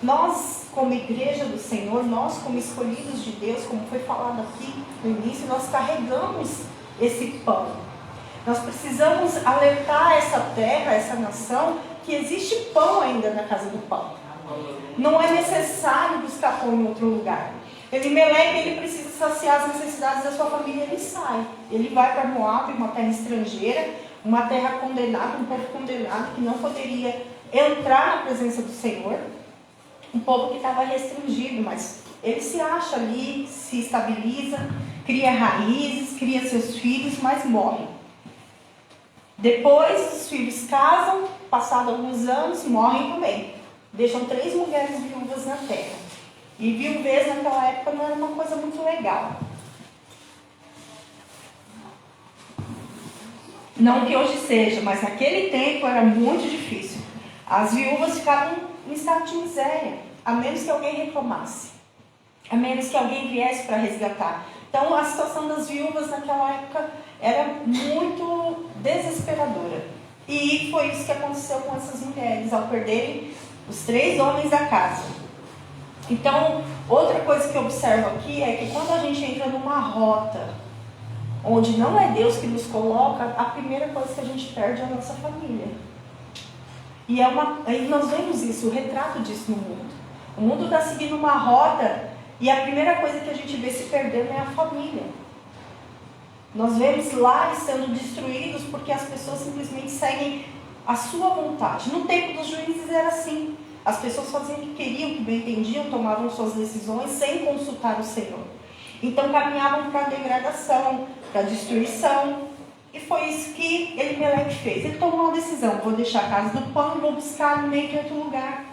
Nós, como igreja do Senhor, nós como escolhidos de Deus, como foi falado aqui no início, nós carregamos esse pão. Nós precisamos alertar essa terra, essa nação, que existe pão ainda na casa do pão. Não é necessário buscar pão em outro lugar. Elimeleque, ele precisa saciar as necessidades da sua família, ele sai. Ele vai para Moab, uma terra estrangeira, uma terra condenada, um povo condenado que não poderia entrar na presença do Senhor. Um povo que estava restringido, mas ele se acha ali, se estabiliza, cria raízes, cria seus filhos, mas morre. Depois os filhos casam, passados alguns anos, morrem também. Deixam 3 mulheres viúvas na terra. E viuvez naquela época não era uma coisa muito legal. Não que hoje seja, mas naquele tempo era muito difícil. As viúvas ficavam em estado de miséria, a menos que alguém reclamasse, a menos que alguém viesse para resgatar. Então a situação das viúvas naquela época era muito desesperadora. E foi isso que aconteceu com essas mulheres, ao perderem os 3 homens da casa. Então, outra coisa que eu observo aqui é que quando a gente entra numa rota onde não é Deus que nos coloca, a primeira coisa que a gente perde é a nossa família. E aí nós vemos isso, o retrato disso no mundo. O mundo está seguindo uma rota e a primeira coisa que a gente vê se perdendo é a família. Nós vemos lares sendo destruídos porque as pessoas simplesmente seguem a sua vontade. No tempo dos juízes era assim. As pessoas faziam o que queriam, o que bem entendiam, tomavam suas decisões sem consultar o Senhor. Então caminhavam para a degradação, para a destruição. E foi isso que Elimeleque fez. Ele tomou uma decisão: vou deixar a casa do pão e vou buscar alimento em outro lugar.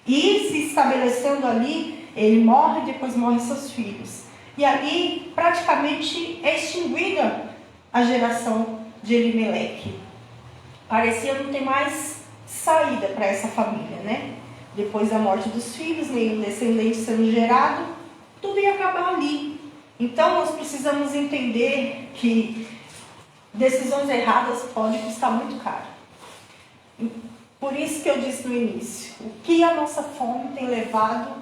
E se estabelecendo ali, ele morre e depois morrem seus filhos. E ali praticamente é extinguida a geração de Elimeleque. Parecia não ter mais saída para essa família, né? Depois da morte dos filhos, nenhum descendente sendo gerado, tudo ia acabar ali. Então nós precisamos entender que decisões erradas podem custar muito caro. Por isso que eu disse no início, o que a nossa fome tem levado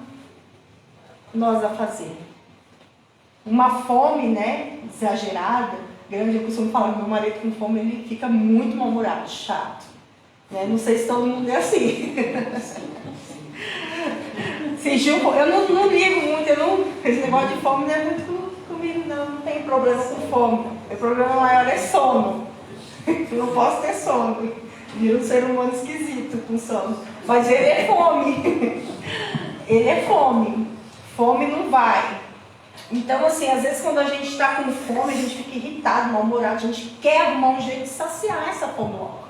nós a fazer? Uma fome, né, exagerada, grande. Eu costumo falar que meu marido com fome, ele fica muito mal-humorado, chato. Né? Não sei se todo mundo é assim. Eu não ligo muito, esse negócio de fome não é muito comigo, não tenho problema com fome. Meu problema maior é sono. Eu não posso ter sono. Vira um ser humano esquisito com sono. Mas ele é fome. Ele é fome. Fome não vai. Então, assim, às vezes quando a gente está com fome, a gente fica irritado, mal-humorado, a gente quer arrumar um jeito de saciar essa fome logo.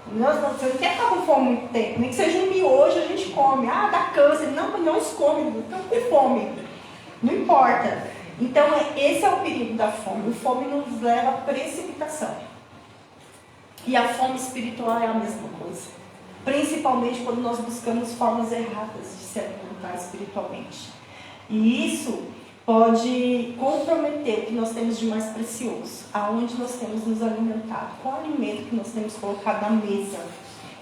Você não quer ficar com fome muito tempo, nem que seja um miojo, a gente come. Ah, dá câncer. Não escome, não tem fome. Não importa. Então, esse é o perigo da fome. O fome nos leva à precipitação. E a fome espiritual é a mesma coisa. Principalmente quando nós buscamos formas erradas de se alimentar espiritualmente. E isso pode comprometer o que nós temos de mais precioso. Aonde nós temos nos alimentado. Qual alimento que nós temos colocado na mesa.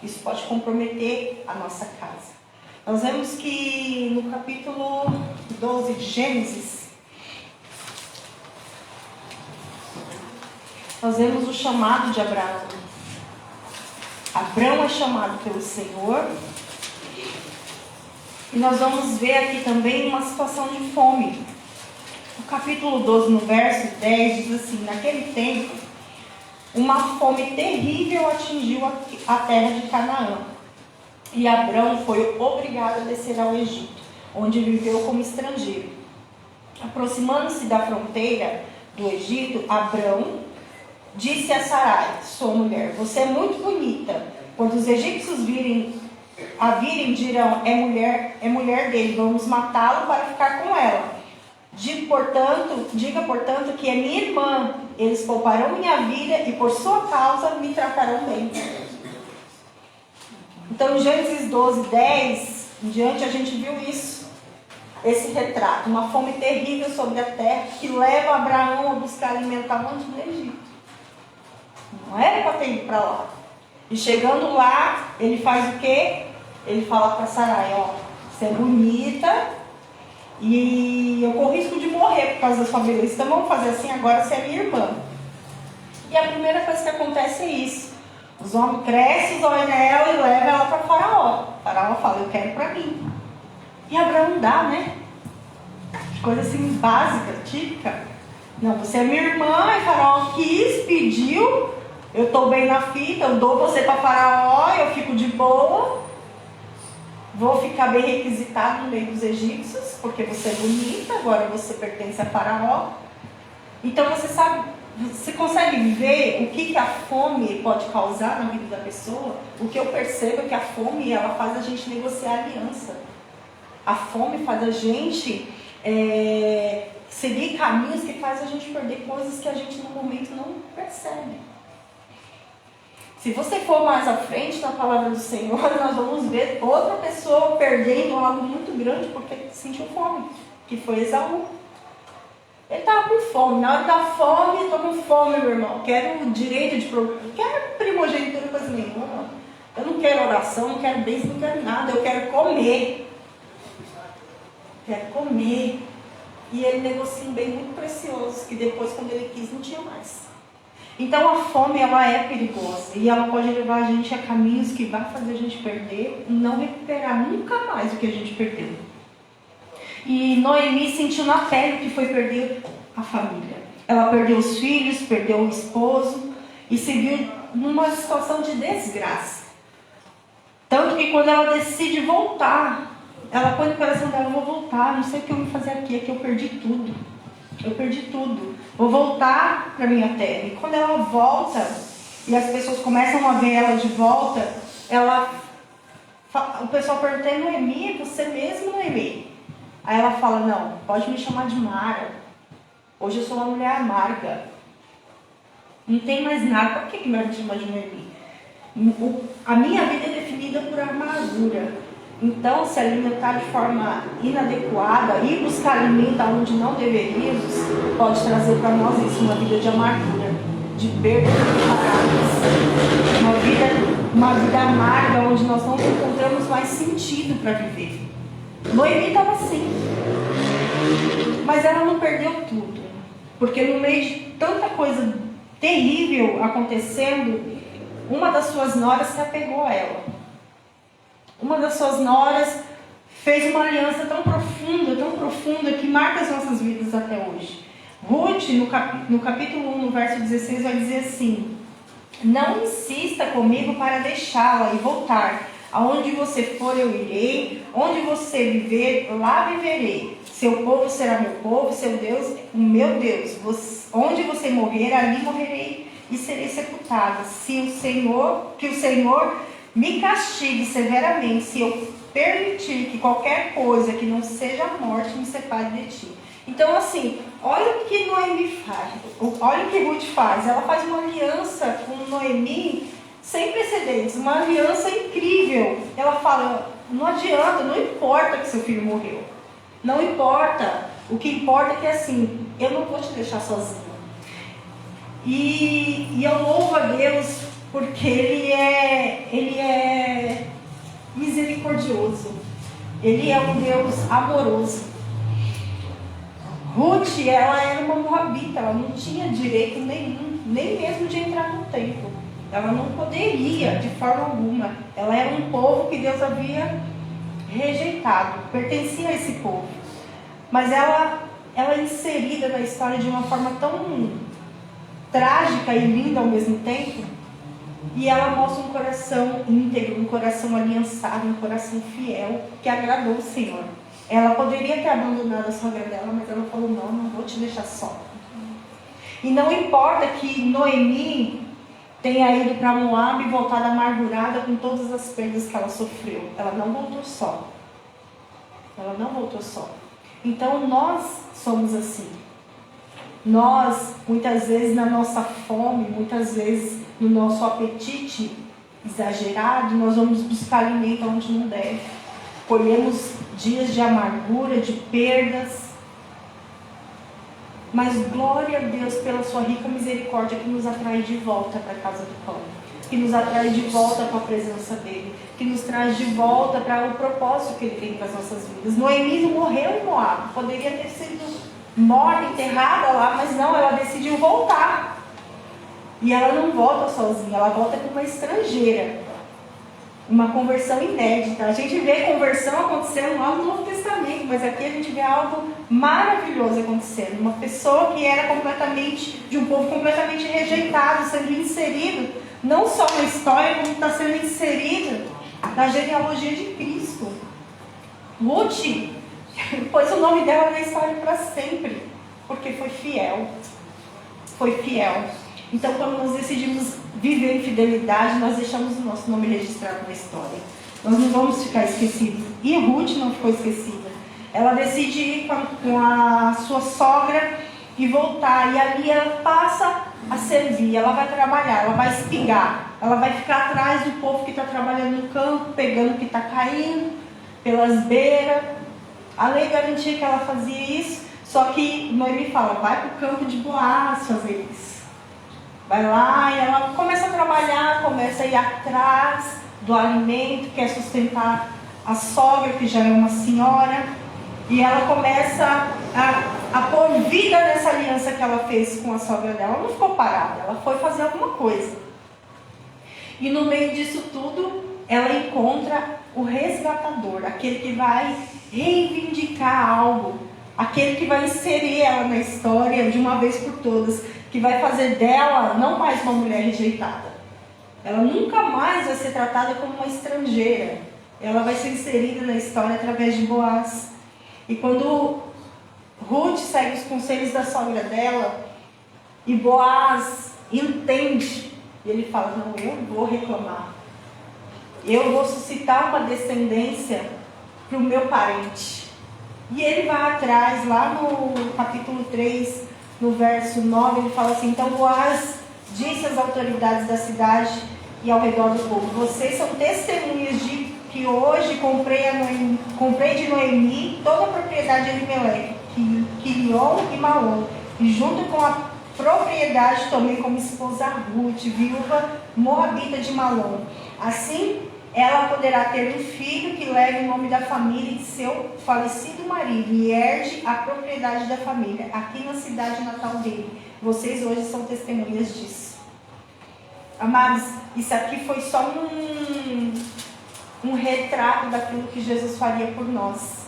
Isso pode comprometer a nossa casa. Nós vemos que no capítulo 12 de Gênesis, nós vemos o chamado de Abraão. Abraão é chamado pelo Senhor. E nós vamos ver aqui também uma situação de fome. No capítulo 12, no verso 10, diz assim: naquele tempo, uma fome terrível atingiu a terra de Canaã. E Abrão foi obrigado a descer ao Egito, onde viveu como estrangeiro. Aproximando-se da fronteira do Egito, Abrão disse a Sarai, sua mulher: você é muito bonita. Quando os egípcios a virem, dirão: é mulher dele, vamos matá-lo para ficar com ela. Diga, portanto, que é minha irmã. Eles pouparão minha vida e por sua causa me tratarão bem. Então, em Gênesis 12, 10 em diante, a gente viu isso. Esse retrato, uma fome terrível sobre a terra que leva Abraão a buscar alimentar onde? No Egito. Não era para ter ido para lá. E chegando lá, ele faz o quê? Ele fala para Sarai: ó, você é bonita e eu corro risco de morrer por causa da sua beleza. Então vamos fazer assim, agora você é minha irmã. E a primeira coisa que acontece é isso. Os homens crescem, olham nela e levam ela para Faraó. Faraó fala: eu quero para mim. E Abraão dá, né? Coisa assim básica, típica. Não, você é minha irmã, e Faraó quis, pediu. Eu estou bem na fita, eu dou você para Faraó, eu fico de boa. Vou ficar bem requisitado no meio dos egípcios, porque você é bonita, agora você pertence a Faraó. Então você sabe, você consegue ver o que a fome pode causar na vida da pessoa? O que eu percebo é que a fome, ela faz a gente negociar aliança. A fome faz a gente seguir caminhos que faz a gente perder coisas que a gente no momento não percebe. Se você for mais à frente na palavra do Senhor, nós vamos ver outra pessoa perdendo algo muito grande porque sentiu fome, que foi Esaú. Ele estava com fome. Na hora da fome, estou com fome, meu irmão. Quero o direito de... Quero primogenitura, coisa nenhuma. Eu não quero oração, não quero bênção, não quero nada. Eu quero comer. Quero comer. E ele negocia um bem muito precioso, que depois, quando ele quis, não tinha mais. Então a fome, ela é perigosa e ela pode levar a gente a caminhos que vai fazer a gente perder e não recuperar nunca mais o que a gente perdeu. E Noemi sentiu na pele que foi perder a família. Ela perdeu os filhos, perdeu o esposo e se viu numa situação de desgraça. Tanto que quando ela decide voltar, ela põe no coração dela: eu vou voltar, não sei o que eu vou fazer aqui, é que eu perdi tudo. Eu perdi tudo. Vou voltar para minha terra. E quando ela volta, e as pessoas começam a ver ela de volta, o pessoal pergunta: Noemi, você mesmo, Noemi? Aí ela fala: não, pode me chamar de Mara. Hoje eu sou uma mulher amarga. Não tem mais nada. Por que me chama de Noemi? A minha vida é definida por amargura. Então, se alimentar de forma inadequada e buscar alimento onde não deveríamos, pode trazer para nós isso, uma vida de amargura, de perda de palavras, uma vida amarga onde nós não encontramos mais sentido para viver. Noemi estava assim, mas ela não perdeu tudo, porque no meio de tanta coisa terrível acontecendo, uma das suas noras se apegou a ela. Uma das suas noras fez uma aliança tão profunda, que marca as nossas vidas até hoje. Ruth, no capítulo 1, no verso 16, vai dizer assim: não insista comigo para deixá-la e voltar. Aonde você for, eu irei. Onde você viver, lá viverei. Seu povo será meu povo, seu Deus, o meu Deus. Onde você morrer, ali morrerei e serei sepultada. Que o Senhor me castigue severamente, se eu permitir que qualquer coisa que não seja a morte me separe de ti. Então, assim, olha o que Noemi faz, olha o que Ruth faz. Ela faz uma aliança com Noemi sem precedentes, uma aliança incrível. Ela fala, não adianta, não importa que seu filho morreu. Não importa, o que importa é que assim, eu não vou te deixar sozinha. E eu louvo a Deus porque Ele é misericordioso. Ele é um Deus amoroso. Ruth, ela era uma moabita, ela não tinha direito nenhum, nem mesmo de entrar no templo. Ela não poderia, de forma alguma. Ela era um povo que Deus havia rejeitado, pertencia a esse povo. Mas ela é inserida na história de uma forma tão trágica e linda ao mesmo tempo. E ela mostra um coração íntegro, um coração aliançado, um coração fiel, que agradou o Senhor. Ela poderia ter abandonado a sogra dela, mas ela falou, não vou te deixar só. E não importa que Noemi tenha ido para Moab e voltado amargurada com todas as perdas que ela sofreu. Ela não voltou só. Ela não voltou só. Então nós somos assim. Nós, muitas vezes na nossa fome, muitas vezes no nosso apetite exagerado, nós vamos buscar alimento onde não deve. Colhemos dias de amargura, de perdas. Mas glória a Deus pela sua rica misericórdia que nos atrai de volta para a casa do pão. Que nos atrai de volta para a presença dele. Que nos traz de volta para o propósito que ele tem para as nossas vidas. Noemi não morreu em Moab. Poderia ter sido morta, enterrada lá, mas não, ela decidiu voltar. E ela não volta sozinha, ela volta com uma estrangeira. Uma conversão inédita. A gente vê conversão acontecendo lá no Novo Testamento, mas aqui a gente vê algo maravilhoso acontecendo. Uma pessoa que era de um povo completamente rejeitado, sendo inserido, não só na história, como está sendo inserida na genealogia de Cristo. Ruth pôs o nome dela na história para sempre, porque foi fiel. Foi fiel. Então, quando nós decidimos viver em fidelidade, nós deixamos o nosso nome registrado na história. Nós não vamos ficar esquecidos. E Ruth não ficou esquecida. Ela decide ir com a sua sogra e voltar. E ali ela passa a servir. Ela vai trabalhar, ela vai espigar. Ela vai ficar atrás do povo que está trabalhando no campo, pegando o que está caindo pelas beiras. A lei garantia que ela fazia isso. Só que Noemi fala, vai para o campo de Boaz fazer isso. Vai lá e ela começa a trabalhar, começa a ir atrás do alimento, quer sustentar a sogra, que já é uma senhora. E ela começa a pôr vida nessa aliança que ela fez com a sogra dela. Ela não ficou parada, ela foi fazer alguma coisa. E no meio disso tudo, ela encontra o resgatador, aquele que vai reivindicar algo, aquele que vai inserir ela na história de uma vez por todas, que vai fazer dela não mais uma mulher rejeitada. Ela nunca mais vai ser tratada como uma estrangeira. Ela vai ser inserida na história através de Boaz. E quando Ruth segue os conselhos da sogra dela, e Boaz entende, e ele fala, não, eu vou reclamar. Eu vou suscitar uma descendência para o meu parente. E ele vai atrás, lá no capítulo 3, no verso 9, ele fala assim, então Boaz disse às autoridades da cidade e ao redor do povo, vocês são testemunhas de que hoje comprei de Noemi toda a propriedade de Elimelec, Quilion e Malom, e junto com a propriedade tomei como esposa Ruth, viúva moabita de Malom. Assim, ela poderá ter um filho que leve o nome da família de seu falecido marido e herde a propriedade da família, aqui na cidade natal dele. Vocês hoje são testemunhas disso. Amados, isso aqui foi só um retrato daquilo que Jesus faria por nós.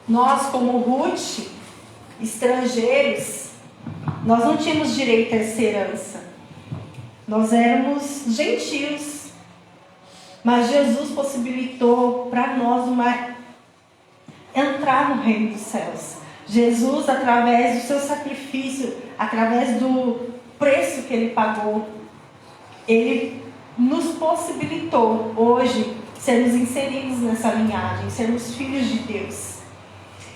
Nós, como Ruth, estrangeiros, nós não tínhamos direito a essa herança. Nós éramos gentios. Mas Jesus possibilitou para nós entrar no reino dos céus. Jesus, através do seu sacrifício, através do preço que ele pagou, ele nos possibilitou hoje sermos inseridos nessa linhagem, sermos filhos de Deus.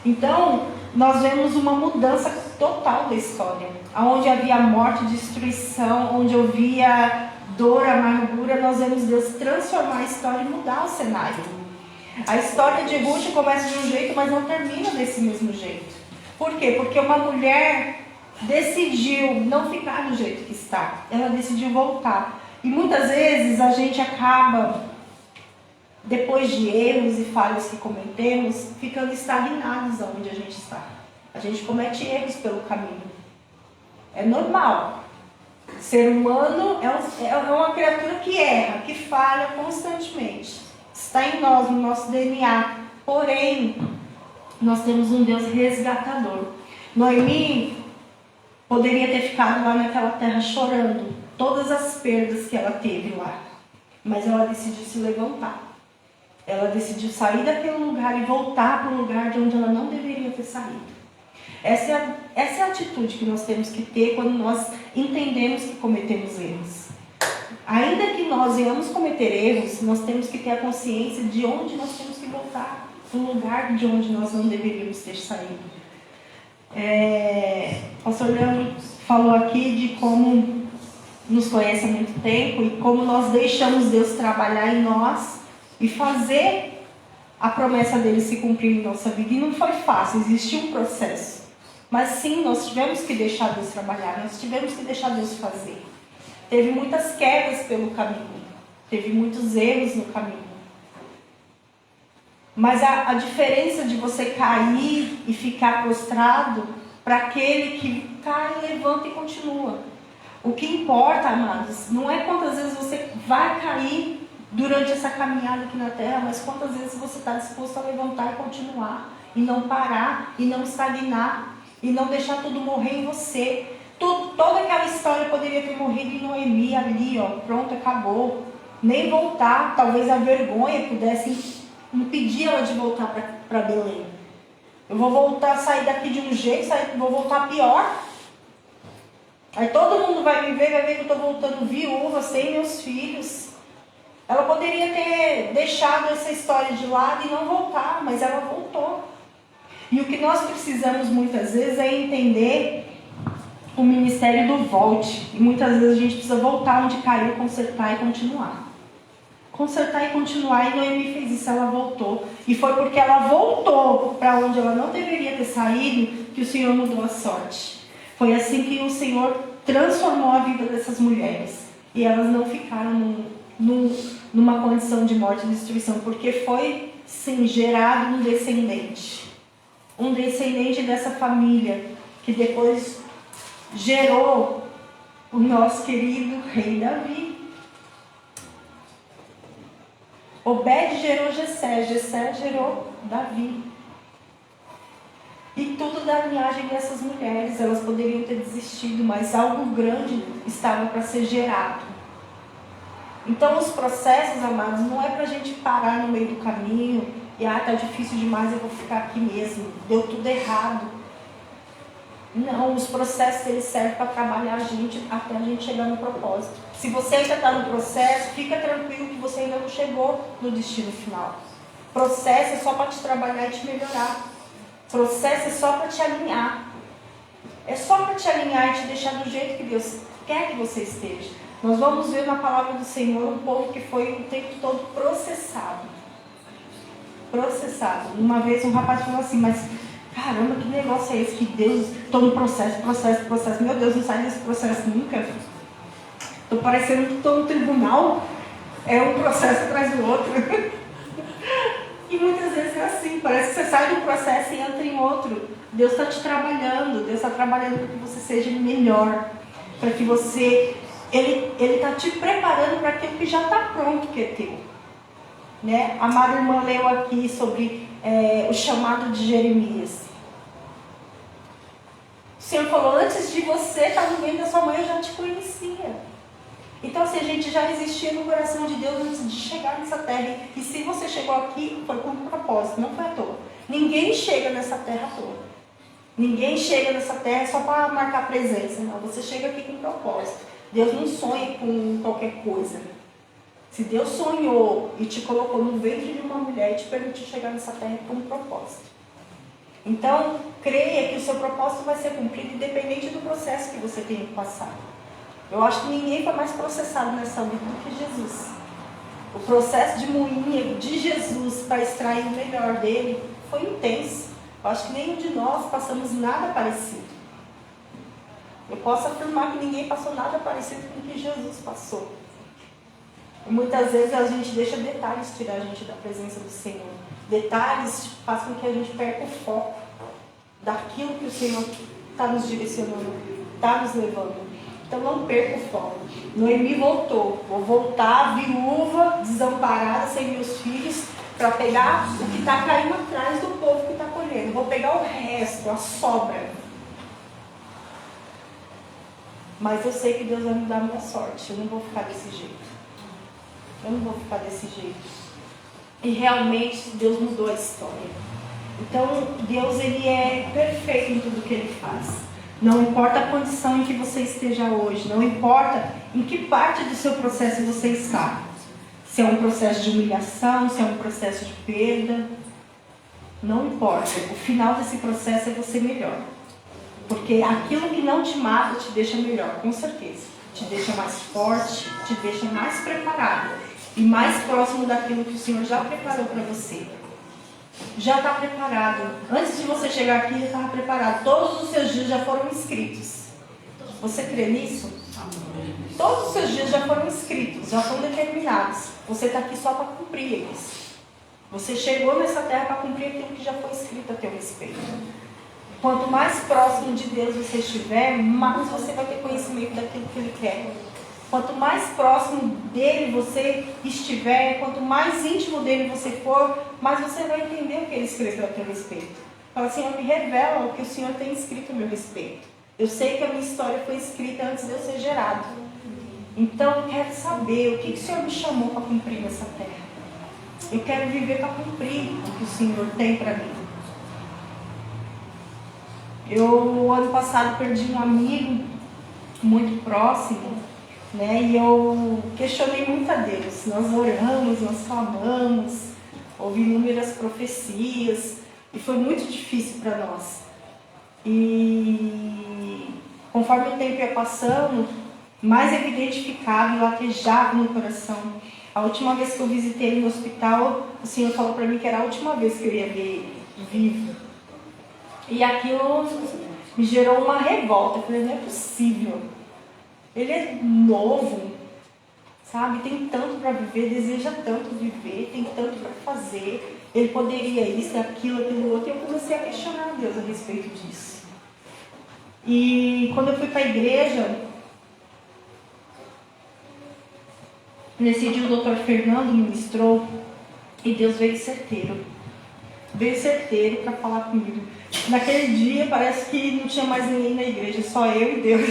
Então, nós vemos uma mudança total da história. Onde havia morte, destruição, onde havia dor, amargura, nós vemos Deus transformar a história e mudar o cenário. A história de Ruth começa de um jeito, mas não termina desse mesmo jeito. Por quê? Porque uma mulher decidiu não ficar do jeito que está. Ela decidiu voltar. E muitas vezes a gente acaba, depois de erros e falhas que cometemos, ficando estagnados onde a gente está. A gente comete erros pelo caminho. É normal. Ser humano é uma criatura que erra, que falha constantemente. Está em nós, no nosso DNA. Porém, nós temos um Deus resgatador. Noemi poderia ter ficado lá naquela terra chorando todas as perdas que ela teve lá. Mas ela decidiu se levantar. Ela decidiu sair daquele lugar e voltar para o lugar de onde ela não deveria ter saído. Essa é a atitude que nós temos que ter quando nós entendemos que cometemos erros. Ainda que nós venhamos cometer erros, nós temos que ter a consciência de onde nós temos que voltar, do lugar de onde nós não deveríamos ter saído. O pastor Leandro falou aqui de como nos conhece há muito tempo e como nós deixamos Deus trabalhar em nós e fazer a promessa dele se cumprir em nossa vida. E não foi fácil, existiu um processo. Mas sim, nós tivemos que deixar Deus trabalhar, nós tivemos que deixar Deus fazer. Teve muitas quedas pelo caminho, teve muitos erros no caminho. Mas a diferença de você cair e ficar prostrado para aquele que cai, levanta e continua. O que importa, amados, não é quantas vezes você vai cair durante essa caminhada aqui na terra, mas quantas vezes você está disposto a levantar e continuar, e não parar, e não estagnar, e não deixar tudo morrer em você. Toda aquela história poderia ter morrido em Noemi ali, ó, pronto, acabou. Nem voltar, talvez a vergonha pudesse impedir ela de voltar para Belém. Eu vou voltar, sair daqui de um jeito, vou voltar pior. Aí todo mundo vai me ver, vai ver que eu estou voltando viúva, sem meus filhos. Ela poderia ter deixado essa história de lado e não voltar, mas ela voltou. E o que nós precisamos muitas vezes é entender o ministério do volte. E muitas vezes a gente precisa voltar onde caiu, consertar e continuar. Consertar e continuar, e Noemi fez isso, ela voltou. E foi porque ela voltou para onde ela não deveria ter saído que o Senhor mudou a sorte. Foi assim que o Senhor transformou a vida dessas mulheres. E elas não ficaram numa condição de morte e destruição, porque foi, sim, gerado um descendente. Um descendente dessa família, que depois gerou o nosso querido rei Davi. Obed gerou Jessé, Jessé gerou Davi. E tudo da linhagem dessas mulheres. Elas poderiam ter desistido, mas algo grande estava para ser gerado. Então os processos, amados, não é para a gente parar no meio do caminho e está difícil demais, eu vou ficar aqui mesmo, deu tudo errado. Não, os processos eles servem para trabalhar a gente até a gente chegar no propósito. Se você ainda está no processo, fica tranquilo que você ainda não chegou no destino final. Processo é só para te trabalhar e te melhorar. Processo é só para te alinhar. É só para te alinhar e te deixar do jeito que Deus quer que você esteja. Nós vamos ver na palavra do Senhor um povo que foi o tempo todo processado. Processado. Uma vez um rapaz falou assim, mas caramba, que negócio é esse que Deus, estou no processo, meu Deus, não sai desse processo nunca. Estou parecendo que estou no tribunal, é um processo atrás do outro. E muitas vezes é assim, parece que você sai de um processo e entra em outro. Deus está te trabalhando, Deus está trabalhando para que você seja melhor, para que você, Ele está te preparando para aquilo que já está pronto, que é teu. Né? A amada irmã leu aqui sobre o chamado de Jeremias. O Senhor falou, antes de você estar no ventre da sua mãe, eu já te conhecia. Então, assim, a gente já existia no coração de Deus antes de chegar nessa terra. E se você chegou aqui, foi com um propósito, não foi à toa. Ninguém chega nessa terra à toa. Ninguém chega nessa terra só para marcar presença. Não, você chega aqui com um propósito. Deus não sonha com qualquer coisa. Se Deus sonhou e te colocou no ventre de uma mulher e te permitiu chegar nessa terra com um propósito. Então, creia que o seu propósito vai ser cumprido independente do processo que você tenha que passar. Eu acho que ninguém foi mais processado nessa vida do que Jesus. O processo de moinho de Jesus para extrair o melhor dele foi intenso. Eu acho que nenhum de nós passamos nada parecido. Eu posso afirmar que ninguém passou nada parecido com o que Jesus passou. E muitas vezes a gente deixa detalhes tirar a gente da presença do Senhor. Detalhes fazem com que a gente perca o foco daquilo que o Senhor está nos direcionando, está nos levando. Então não perca o foco. Noemi voltou. Vou voltar viúva, desamparada, sem meus filhos, para pegar o que está caindo atrás do povo que está colhendo. Vou pegar o resto, a sobra. Mas eu sei que Deus vai me dar a minha sorte. Eu não vou ficar desse jeito. Eu não vou ficar desse jeito. E realmente Deus mudou a história. Então Deus, ele é perfeito em tudo que ele faz. Não importa a condição em que você esteja hoje. Não importa em que parte do seu processo você está. Se é um processo de humilhação, se é um processo de perda. Não importa. O final desse processo é você melhor. Porque aquilo que não te mata te deixa melhor, com certeza. Te deixa mais forte, te deixa mais preparado. E mais próximo daquilo que o Senhor já preparou para você. Já está preparado. Antes de você chegar aqui, já estava preparado. Todos os seus dias já foram escritos. Você crê nisso? Todos os seus dias já foram escritos, já foram determinados. Você está aqui só para cumprir eles. Você chegou nessa terra para cumprir aquilo que já foi escrito a teu respeito. Quanto mais próximo de Deus você estiver, mais você vai ter conhecimento daquilo que Ele quer. Quanto mais próximo dele você estiver, quanto mais íntimo dele você for, mais você vai entender o que ele escreveu a teu respeito. Fala, Senhor, me revela o que o Senhor tem escrito a meu respeito. Eu sei que a minha história foi escrita antes de eu ser gerado. Então eu quero saber o que o Senhor me chamou para cumprir nessa terra. Eu quero viver para cumprir o que o Senhor tem para mim. Eu, ano passado, perdi um amigo muito próximo. E eu questionei muito a Deus. Nós oramos, nós clamamos, houve inúmeras profecias e foi muito difícil para nós. E conforme o tempo ia passando, mais evidente ficava e latejava no coração. A última vez que eu visitei ele no hospital, o Senhor falou para mim que era a última vez que eu ia ver ele vivo. E aquilo me gerou uma revolta. Eu falei, não é possível. Ele é novo, sabe? Tem tanto para viver, deseja tanto viver, tem tanto para fazer. Ele poderia isso, aquilo, outro. E eu comecei a questionar a Deus a respeito disso. E quando eu fui para a igreja, nesse dia o Dr. Fernando ministrou e Deus veio certeiro. Veio certeiro para falar comigo. Naquele dia parece que não tinha mais ninguém na igreja, só eu e Deus.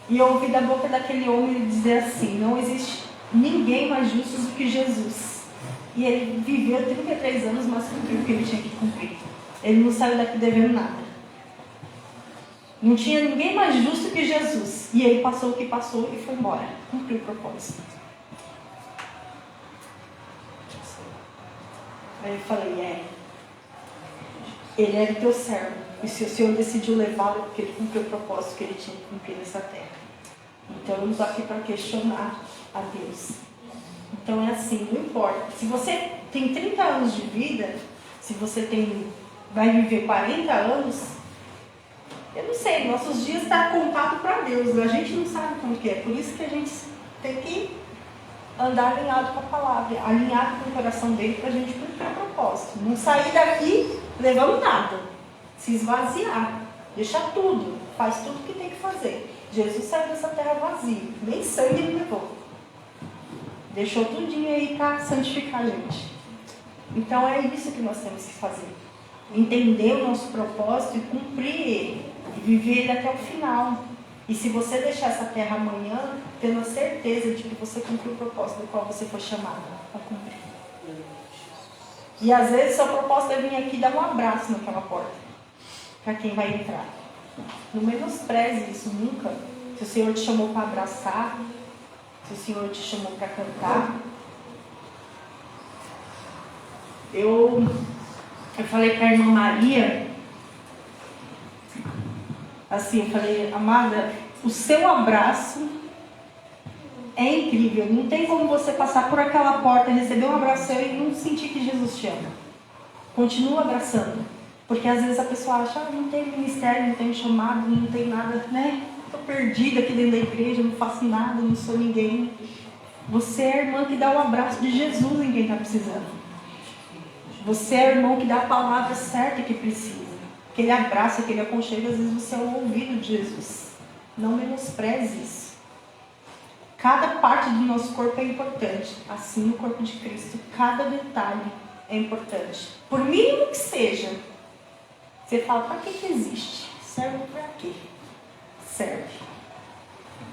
E eu ouvi da boca daquele homem dizer assim, não existe ninguém mais justo do que Jesus. E ele viveu 33 anos, mas cumpriu o que ele tinha que cumprir. Ele não saiu daqui devendo nada. Não tinha ninguém mais justo que Jesus. E ele passou o que passou e foi embora. Cumpriu o propósito. Aí eu falei, ele era teu servo. E se o Senhor decidiu levá-lo, porque ele cumpriu o propósito que ele tinha que cumprir nessa terra. Então eu não estou aqui para questionar a Deus. Então é assim, não importa. Se você tem 30 anos de vida, se você vai viver 40 anos, eu não sei, nossos dias estão contados para Deus. A gente não sabe como que é. Por isso que a gente tem que andar alinhado com a palavra, alinhado com o coração dele para a gente cumprir o propósito. Não sair daqui levando nada. Se esvaziar, deixar tudo, faz tudo o que tem que fazer. Jesus saiu dessa terra vazio, nem sangue ele levou. Deixou tudinho aí para santificar a gente. Então é isso que nós temos que fazer. Entender o nosso propósito e cumprir ele. E viver ele até o final. E se você deixar essa terra amanhã, tendo a certeza de que você cumpriu o propósito do qual você foi chamado a cumprir. E às vezes seu propósito é vir aqui e dar um abraço naquela porta. Para quem vai entrar. Não menospreze isso nunca. Se o Senhor te chamou para abraçar, se o Senhor te chamou para cantar. Eu falei para a irmã Maria, assim, eu falei, amada, o seu abraço é incrível. Não tem como você passar por aquela porta, receber um abraço seu e não sentir que Jesus te ama. Continua abraçando. Porque às vezes a pessoa acha, não tem ministério, não tem chamado, não tem nada, né? Estou perdida aqui dentro da igreja, não faço nada, não sou ninguém. Você é a irmã que dá o abraço de Jesus em quem está precisando. Você é o irmão que dá a palavra certa que precisa. Aquele abraço, aquele aconchego, às vezes você é o ouvido de Jesus. Não menospreze isso. Cada parte do nosso corpo é importante. Assim o corpo de Cristo, cada detalhe é importante. Por mínimo que seja. Você fala, para que existe? Serve para quê? Serve.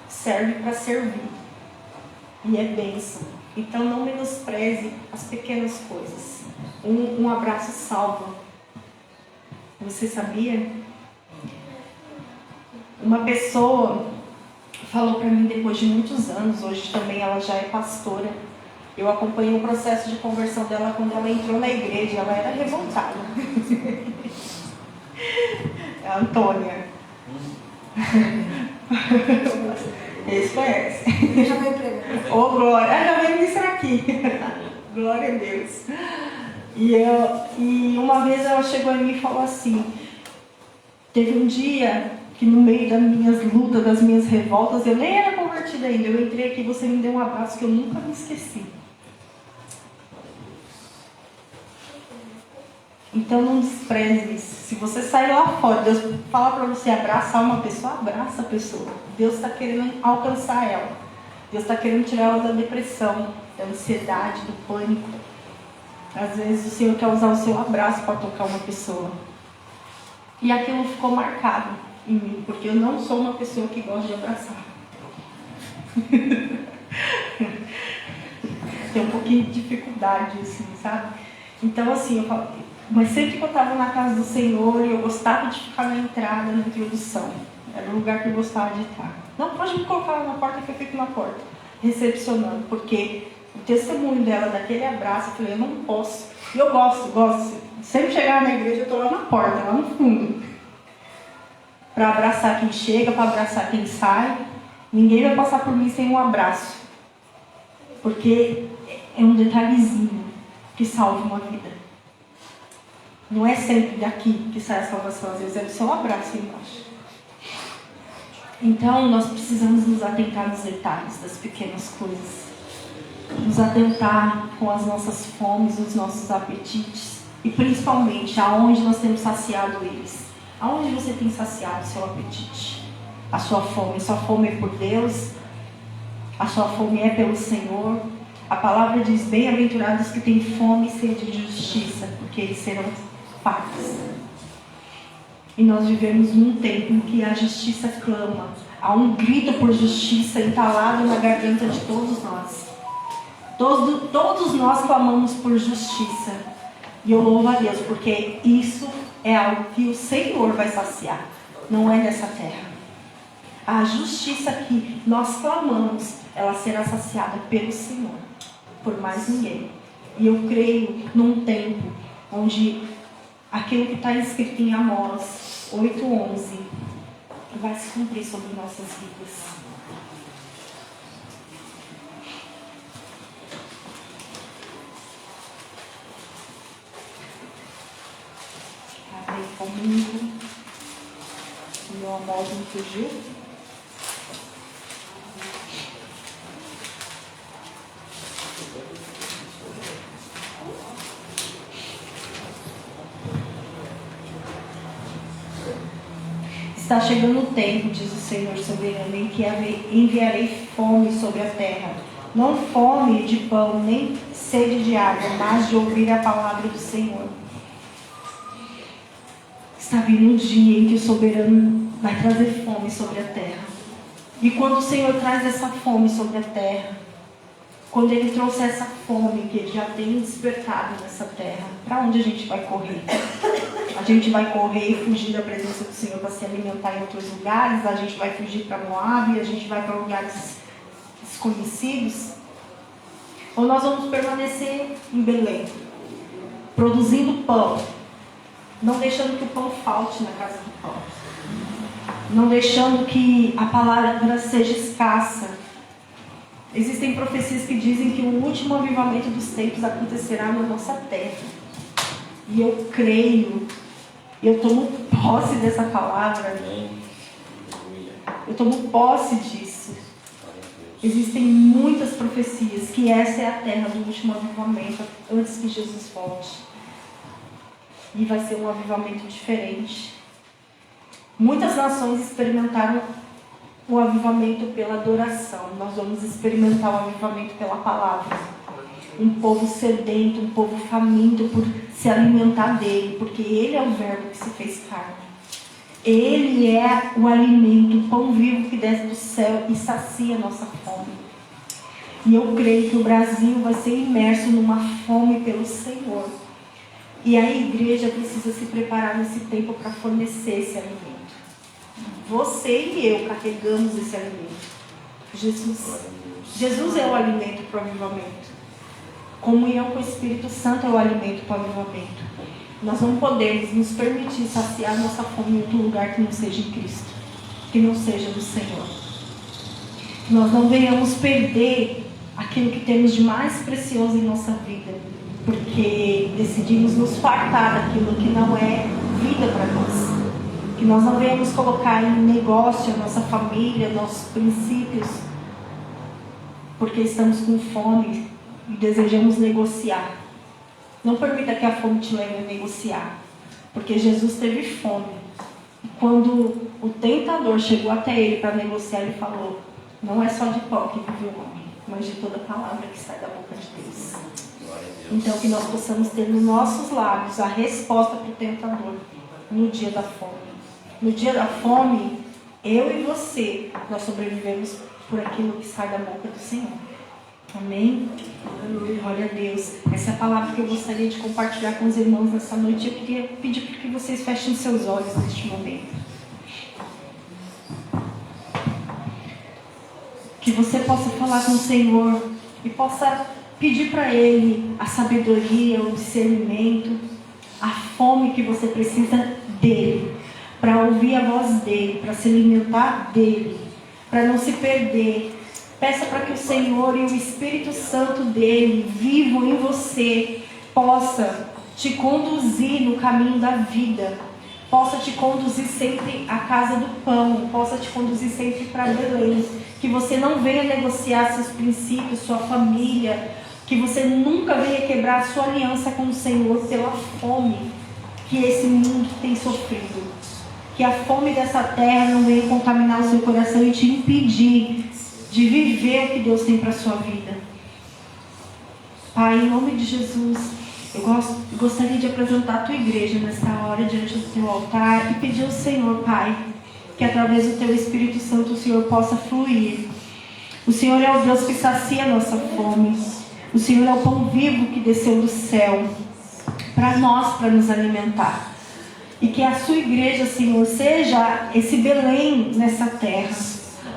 Serve para servir. E é bênção. Então não menospreze as pequenas coisas. Um abraço salva. Você sabia? Uma pessoa falou para mim depois de muitos anos, hoje também ela já é pastora. Eu acompanhei o processo de conversão dela quando ela entrou na igreja, ela era revoltada. É a Antônia. Eles conhecem. Já veio pregar. Ô, glória, já veio ministrar aqui. Glória a Deus. E uma vez ela chegou em mim e falou assim, teve um dia que no meio das minhas lutas, das minhas revoltas, eu nem era convertida ainda, eu entrei aqui e você me deu um abraço que eu nunca me esqueci. Então não despreze isso. Se você sair lá fora, Deus falar para você abraçar uma pessoa, abraça a pessoa. Deus está querendo alcançar ela. Deus está querendo tirar ela da depressão, da ansiedade, do pânico. Às vezes o Senhor quer usar o seu abraço para tocar uma pessoa. E aquilo ficou marcado em mim, porque eu não sou uma pessoa que gosta de abraçar. Tem um pouquinho de dificuldade, assim, sabe? Então, assim, eu falo, mas sempre que eu estava na casa do Senhor, eu gostava de ficar na entrada, na introdução. Era o lugar que eu gostava de estar. Não, pode me colocar lá na porta que eu fico na porta, recepcionando, porque o testemunho dela, daquele abraço, eu falei, eu não posso. E eu gosto. Sempre chegar na igreja, eu estou lá na porta, lá no fundo. Para abraçar quem chega, para abraçar quem sai. Ninguém vai passar por mim sem um abraço. Porque é um detalhezinho que salva uma vida. Não é sempre daqui que sai a salvação, às vezes é do seu abraço embaixo. Então, nós precisamos nos atentar nos detalhes das pequenas coisas. Nos atentar com as nossas fomes, os nossos apetites. E principalmente, aonde nós temos saciado eles. Aonde você tem saciado o seu apetite? A sua fome. A sua fome é por Deus. A sua fome é pelo Senhor. A palavra diz, bem-aventurados que têm fome e sede de justiça, porque eles serão fartos. E nós vivemos num tempo em que a justiça clama. Há um grito por justiça entalado na garganta de todos nós. Todos nós clamamos por justiça. E eu louvo a Deus, porque isso é algo que o Senhor vai saciar. Não é dessa terra. A justiça que nós clamamos, ela será saciada pelo Senhor. Por mais ninguém. E eu creio num tempo onde aquilo que está escrito em Amós 8:11 vai se cumprir sobre nossas vidas. Abre comigo. O meu Amós me fugiu. Está chegando o tempo, diz o Senhor soberano, em que enviarei fome sobre a terra. Não fome de pão, nem sede de água, mas de ouvir a palavra do Senhor. Está vindo um dia em que o soberano vai trazer fome sobre a terra. E quando o Senhor traz essa fome sobre a terra, quando Ele trouxe essa fome que Ele já tem despertado nessa terra, para onde a gente vai correr? A gente vai correr e fugir da presença do Senhor para se alimentar em outros lugares, a gente vai fugir para Moab, a gente vai para lugares desconhecidos? Ou nós vamos permanecer em Belém, produzindo pão, não deixando que o pão falte na casa do pão, não deixando que a palavra seja escassa? Existem profecias que dizem que o último avivamento dos tempos acontecerá na nossa terra. E eu creio, eu tomo posse dessa palavra, eu tomo posse disso. Existem muitas profecias que essa é a terra do último avivamento, antes que Jesus volte. E vai ser um avivamento diferente. Muitas nações experimentaram o avivamento pela adoração. Nós vamos experimentar o avivamento pela palavra. Um povo sedento, um povo faminto por se alimentar dele, porque ele é o verbo que se fez carne. Ele é o alimento, o pão vivo que desce do céu e sacia a nossa fome. E eu creio que o Brasil vai ser imerso numa fome pelo Senhor. E a igreja precisa se preparar nesse tempo para fornecer esse alimento. Você e eu carregamos esse alimento. Jesus é o alimento para o avivamento. Comunhão com o Espírito Santo é o alimento para o avivamento. Nós não podemos nos permitir saciar nossa fome em outro lugar que não seja em Cristo, que não seja do Senhor. Que nós não venhamos perder aquilo que temos de mais precioso em nossa vida, porque decidimos nos fartar daquilo que não é vida para nós. Que nós não venhamos colocar em negócio a nossa família, nossos princípios, porque estamos com fome e desejamos negociar. Não permita que a fome te leve a negociar, porque Jesus teve fome. E quando o tentador chegou até ele para negociar, ele falou: não é só de pão que vive o homem, mas de toda palavra que sai da boca de Deus. Então que nós possamos ter nos nossos lábios a resposta para o tentador no dia da fome. No dia da fome, eu e você, nós sobrevivemos por aquilo que sai da boca do Senhor. Amém? Glória a Deus. Essa é a palavra que eu gostaria de compartilhar com os irmãos nessa noite. Eu queria pedir para que vocês fechem seus olhos neste momento. Que você possa falar com o Senhor e possa pedir para Ele a sabedoria, o discernimento, a fome que você precisa dEle, para ouvir a voz dEle, para se alimentar dEle, para não se perder. Peça para que o Senhor e o Espírito Santo dEle, vivo em você, possa te conduzir no caminho da vida, possa te conduzir sempre à casa do pão, possa te conduzir sempre para Belém, que você não venha negociar seus princípios, sua família, que você nunca venha quebrar a sua aliança com o Senhor pela fome que esse mundo tem sofrido. Que a fome dessa terra não venha contaminar o seu coração e te impedir de viver o que Deus tem para a sua vida. Pai, em nome de Jesus, eu gostaria de apresentar a tua igreja nessa hora diante do teu altar e pedir ao Senhor, Pai, que através do teu Espírito Santo o Senhor possa fluir. O Senhor é o Deus que sacia a nossa fome. O Senhor é o pão vivo que desceu do céu para nós, para nos alimentar. E que a sua igreja, Senhor, seja esse Belém nessa terra.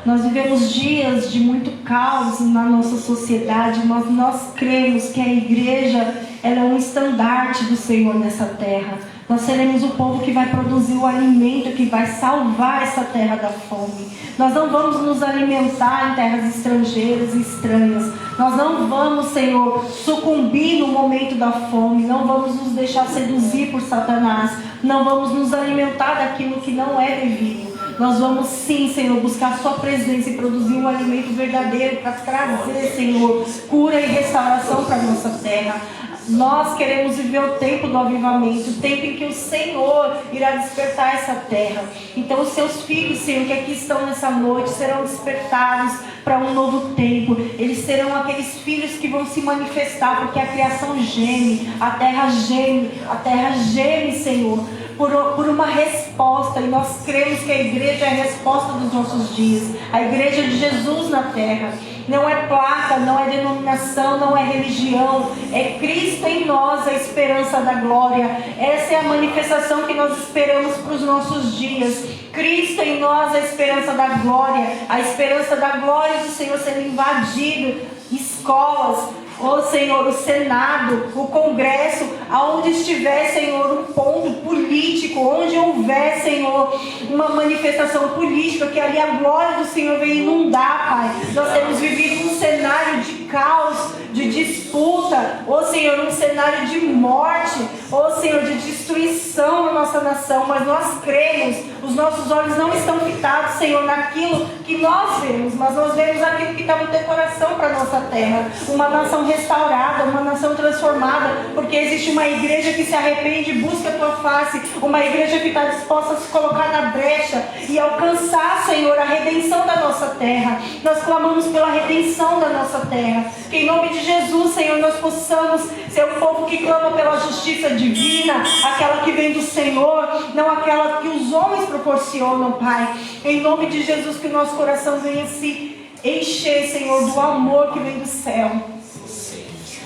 Nós vivemos dias de muito caos na nossa sociedade, mas nós cremos que a igreja ela é um estandarte do Senhor nessa terra. Nós seremos o povo que vai produzir o alimento, que vai salvar essa terra da fome. Nós não vamos nos alimentar em terras estrangeiras e estranhas. Nós não vamos, Senhor, sucumbir no momento da fome. Não vamos nos deixar seduzir por Satanás. Não vamos nos alimentar daquilo que não é devido. Nós vamos sim, Senhor, buscar a sua presença e produzir um alimento verdadeiro para trazer, Senhor, cura e restauração para a nossa terra. Nós queremos viver o tempo do avivamento, o tempo em que o Senhor irá despertar essa terra. Então os seus filhos, Senhor, que aqui estão nessa noite, serão despertados para um novo tempo. Eles serão aqueles filhos que vão se manifestar, porque a criação geme, a terra geme, Senhor, por uma resposta. E nós cremos que a igreja é a resposta dos nossos dias, a igreja de Jesus na terra. Não é placa, não é denominação, não é religião. É Cristo em nós, a esperança da glória. Essa é a manifestação que nós esperamos para os nossos dias. Cristo em nós, a esperança da glória. A esperança da glória do Senhor sendo invadido escolas, ó Senhor, o Senado, o Congresso, aonde estiver, Senhor, um ponto político, onde houver, Senhor, uma manifestação política, que ali a glória do Senhor venha inundar, Pai. Nós temos vivido um cenário de caos, de disputa, ó Senhor, um cenário de morte, ó Senhor, de destruição na nossa nação, mas nós cremos, os nossos olhos não estão fitados, Senhor, naquilo que nós vemos, mas nós vemos aquilo que está no teu coração para a nossa terra, uma nação restaurada, uma nação transformada, porque existe uma igreja que se arrepende e busca a tua face, uma igreja que está disposta a se colocar na brecha e alcançar, Senhor, a redenção da nossa terra. Nós clamamos pela redenção da nossa terra, que em nome de Jesus, Senhor, nós possamos ser um povo que clama pela justiça divina, aquela que vem do Senhor, não aquela que os homens proporcionam, Pai. Em nome de Jesus, que o nosso coração venha se encher, Senhor, do amor que vem do céu.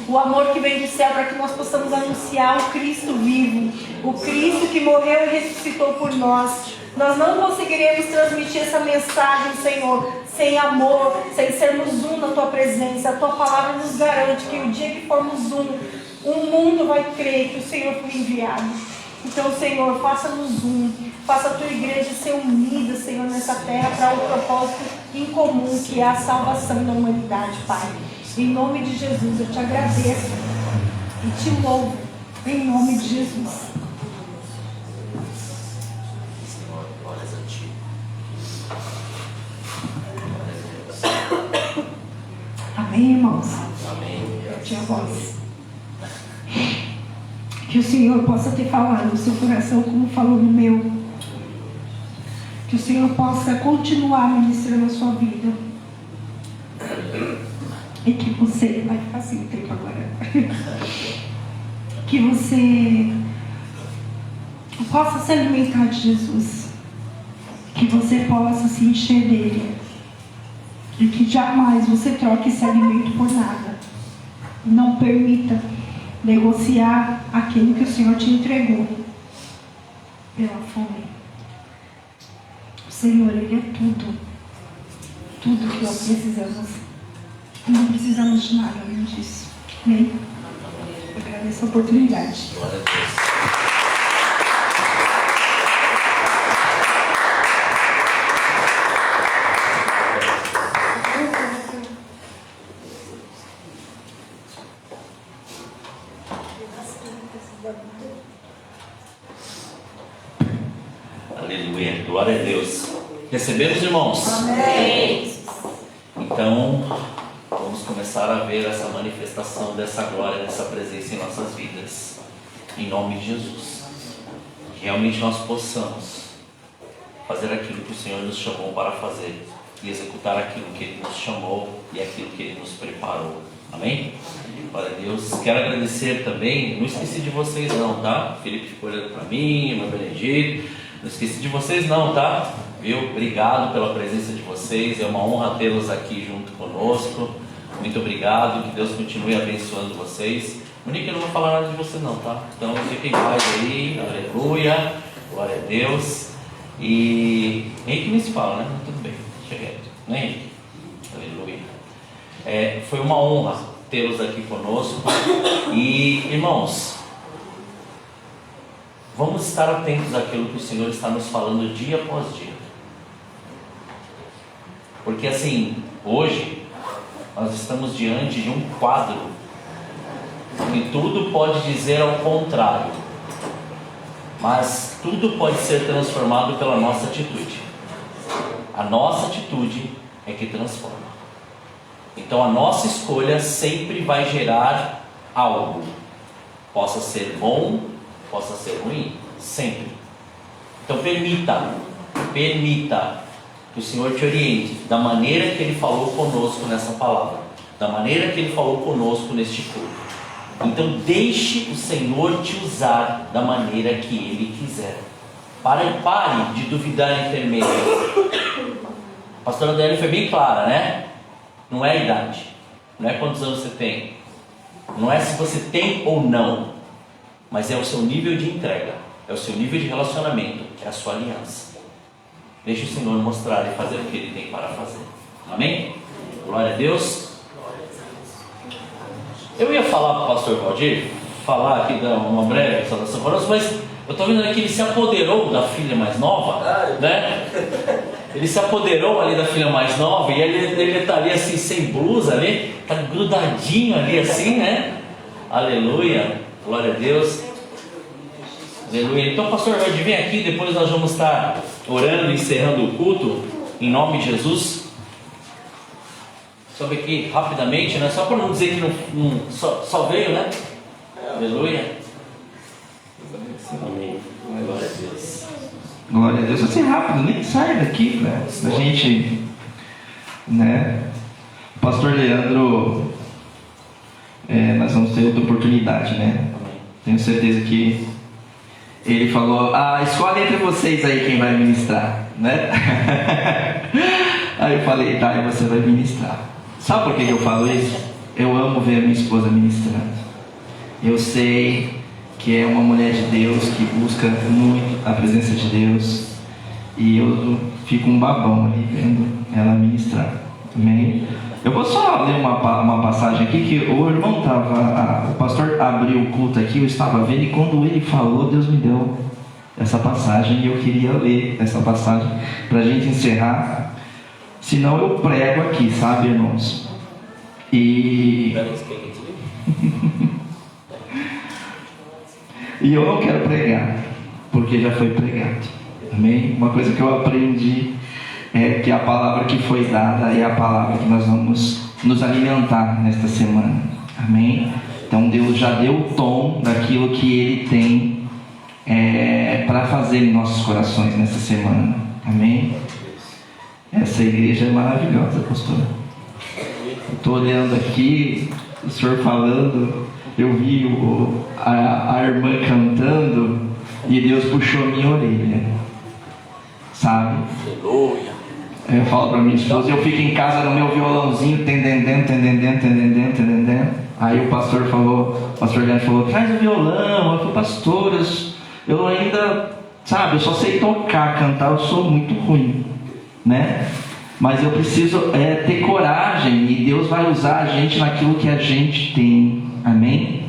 O amor que vem do céu, para que nós possamos anunciar o Cristo vivo, o Cristo que morreu e ressuscitou por nós. Nós não conseguiremos transmitir essa mensagem, Senhor, sem amor, sem sermos um na tua presença. A tua palavra nos garante que o dia que formos o mundo vai crer que o Senhor foi enviado. Então, Senhor, faça-nos faça a tua igreja ser unida, Senhor, nessa terra, para o propósito em comum, que é a salvação da humanidade, Pai. Em nome de Jesus, eu te agradeço e te louvo, em nome de Jesus. Senhor, glórias a ti. Amém, irmãos? Amém. Pede a voz. Que o Senhor possa ter falado no seu coração como falou no meu. Que o Senhor possa continuar ministrando a sua vida. E que você... Vai ficar assim o tempo agora. Que você possa se alimentar de Jesus. Que você possa se encher dele. E que jamais você troque esse alimento por nada. Não permita negociar aquilo que o Senhor te entregou pela fome. O Senhor, Ele é tudo. Tudo que nós precisamos. Não precisamos de nada além disso. Amém? Eu agradeço a oportunidade. Glória a Deus. Aleluia, glória a Deus. Recebemos, irmãos? Amém. Então, vamos começar a ver essa manifestação dessa glória, dessa presença em nossas vidas. Em nome de Jesus. Que realmente nós possamos fazer aquilo que o Senhor nos chamou para fazer e executar aquilo que Ele nos chamou e aquilo que Ele nos preparou. Amém? Glória a Deus. Quero agradecer também, não esqueci de vocês não, tá? O Felipe ficou olhando para mim, o meu Benedito. Não esqueci de vocês não, tá? Viu? Obrigado pela presença de vocês. É uma honra tê-los aqui junto conosco. Muito obrigado. Que Deus continue abençoando vocês. Monique, eu não vou falar nada de você não, tá? Então fiquem em paz aí. Aleluia. Glória a Deus. E Henrique nem se fala, né? Tudo bem. Deixa quieto. Não é Henrique? Aleluia. Foi uma honra tê-los aqui conosco. E, irmãos, vamos estar atentos àquilo que o Senhor está nos falando dia após dia. Porque assim, hoje, nós estamos diante de um quadro que tudo pode dizer ao contrário, mas tudo pode ser transformado pela nossa atitude. A nossa atitude é que transforma. Então a nossa escolha sempre vai gerar algo, possa ser bom, possa ser ruim, sempre. Então permita que o Senhor te oriente da maneira que Ele falou conosco nessa palavra, da maneira que Ele falou conosco neste culto. Então deixe o Senhor te usar da maneira que Ele quiser. Pare de duvidar em ter medo. A pastora Dani foi bem clara, né? Não é a idade, não é quantos anos você tem, não é se você tem ou não, mas é o seu nível de entrega, é o seu nível de relacionamento, é a sua aliança. Deixa o Senhor mostrar e fazer o que Ele tem para fazer. Amém? Glória a Deus. Eu ia falar para o pastor Valdir, falar aqui, dar uma breve saudação para nós, mas eu estou vendo aqui que ele se apoderou da filha mais nova, né? Ele se apoderou ali da filha mais nova e ele está ali assim, sem blusa ali, está grudadinho ali assim, né? Aleluia, glória a Deus. Aleluia. Então, pastor, vem aqui, depois nós vamos estar orando e encerrando o culto, em nome de Jesus. Sobe aqui rapidamente, né? Só para não dizer que só veio, né? Aleluia. Amém. Glória a Deus. Glória a Deus. Vai ser rápido, nem sai daqui, né? A gente, né? O pastor Leandro, nós vamos ter outra oportunidade, né? Tenho certeza que ele falou: escolhe entre vocês aí quem vai ministrar, né? Aí eu falei: tá, e você vai ministrar. Sabe por que eu falo isso? Eu amo ver a minha esposa ministrando. Eu sei que é uma mulher de Deus, que busca muito a presença de Deus, e eu fico um babão ali vendo ela ministrar. Amém? Eu vou só ler uma passagem aqui, que o irmão o pastor abriu o culto aqui, eu estava vendo, e quando ele falou, Deus me deu essa passagem, e eu queria ler essa passagem para a gente encerrar. Senão eu prego aqui, sabe, irmãos? E eu não quero pregar, porque já foi pregado. Amém? Uma coisa que eu aprendi é que a palavra que foi dada é a palavra que nós vamos nos alimentar nesta semana. Amém? Então Deus já deu o tom daquilo que Ele tem para fazer em nossos corações nesta semana. Amém? Essa igreja é maravilhosa, pastor. Estou olhando aqui, o senhor falando, eu vi a irmã cantando e Deus puxou minha orelha, sabe? Aleluia. Eu falo para minha esposa, eu fico em casa no meu violãozinho, tendendendo. Aí o pastor Leandro falou: traz o violão. Eu falei: pastor, eu ainda, sabe, eu só sei tocar, cantar, eu sou muito ruim, né? Mas eu preciso ter coragem, e Deus vai usar a gente naquilo que a gente tem. Amém?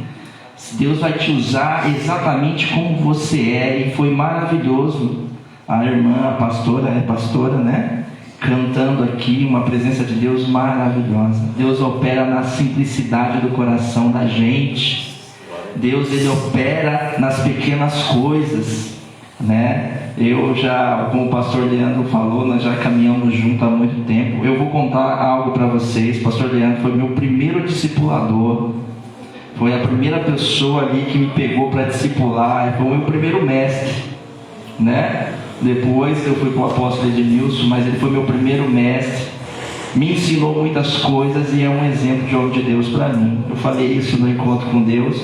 Deus vai te usar exatamente como você é, e foi maravilhoso a irmã, a pastora, né? Cantando aqui, uma presença de Deus maravilhosa. Deus opera na simplicidade do coração da gente. Deus, Ele opera nas pequenas coisas, né? Eu já, como o pastor Leandro falou, nós já caminhamos juntos há muito tempo. Eu vou contar algo para vocês. O pastor Leandro foi meu primeiro discipulador. Foi a primeira pessoa ali que me pegou para discipular. Foi o meu primeiro mestre, né? Depois eu fui para o apóstolo Edmilson, mas ele foi meu primeiro mestre. Me ensinou muitas coisas e é um exemplo de homem de Deus para mim. Eu falei isso no encontro com Deus.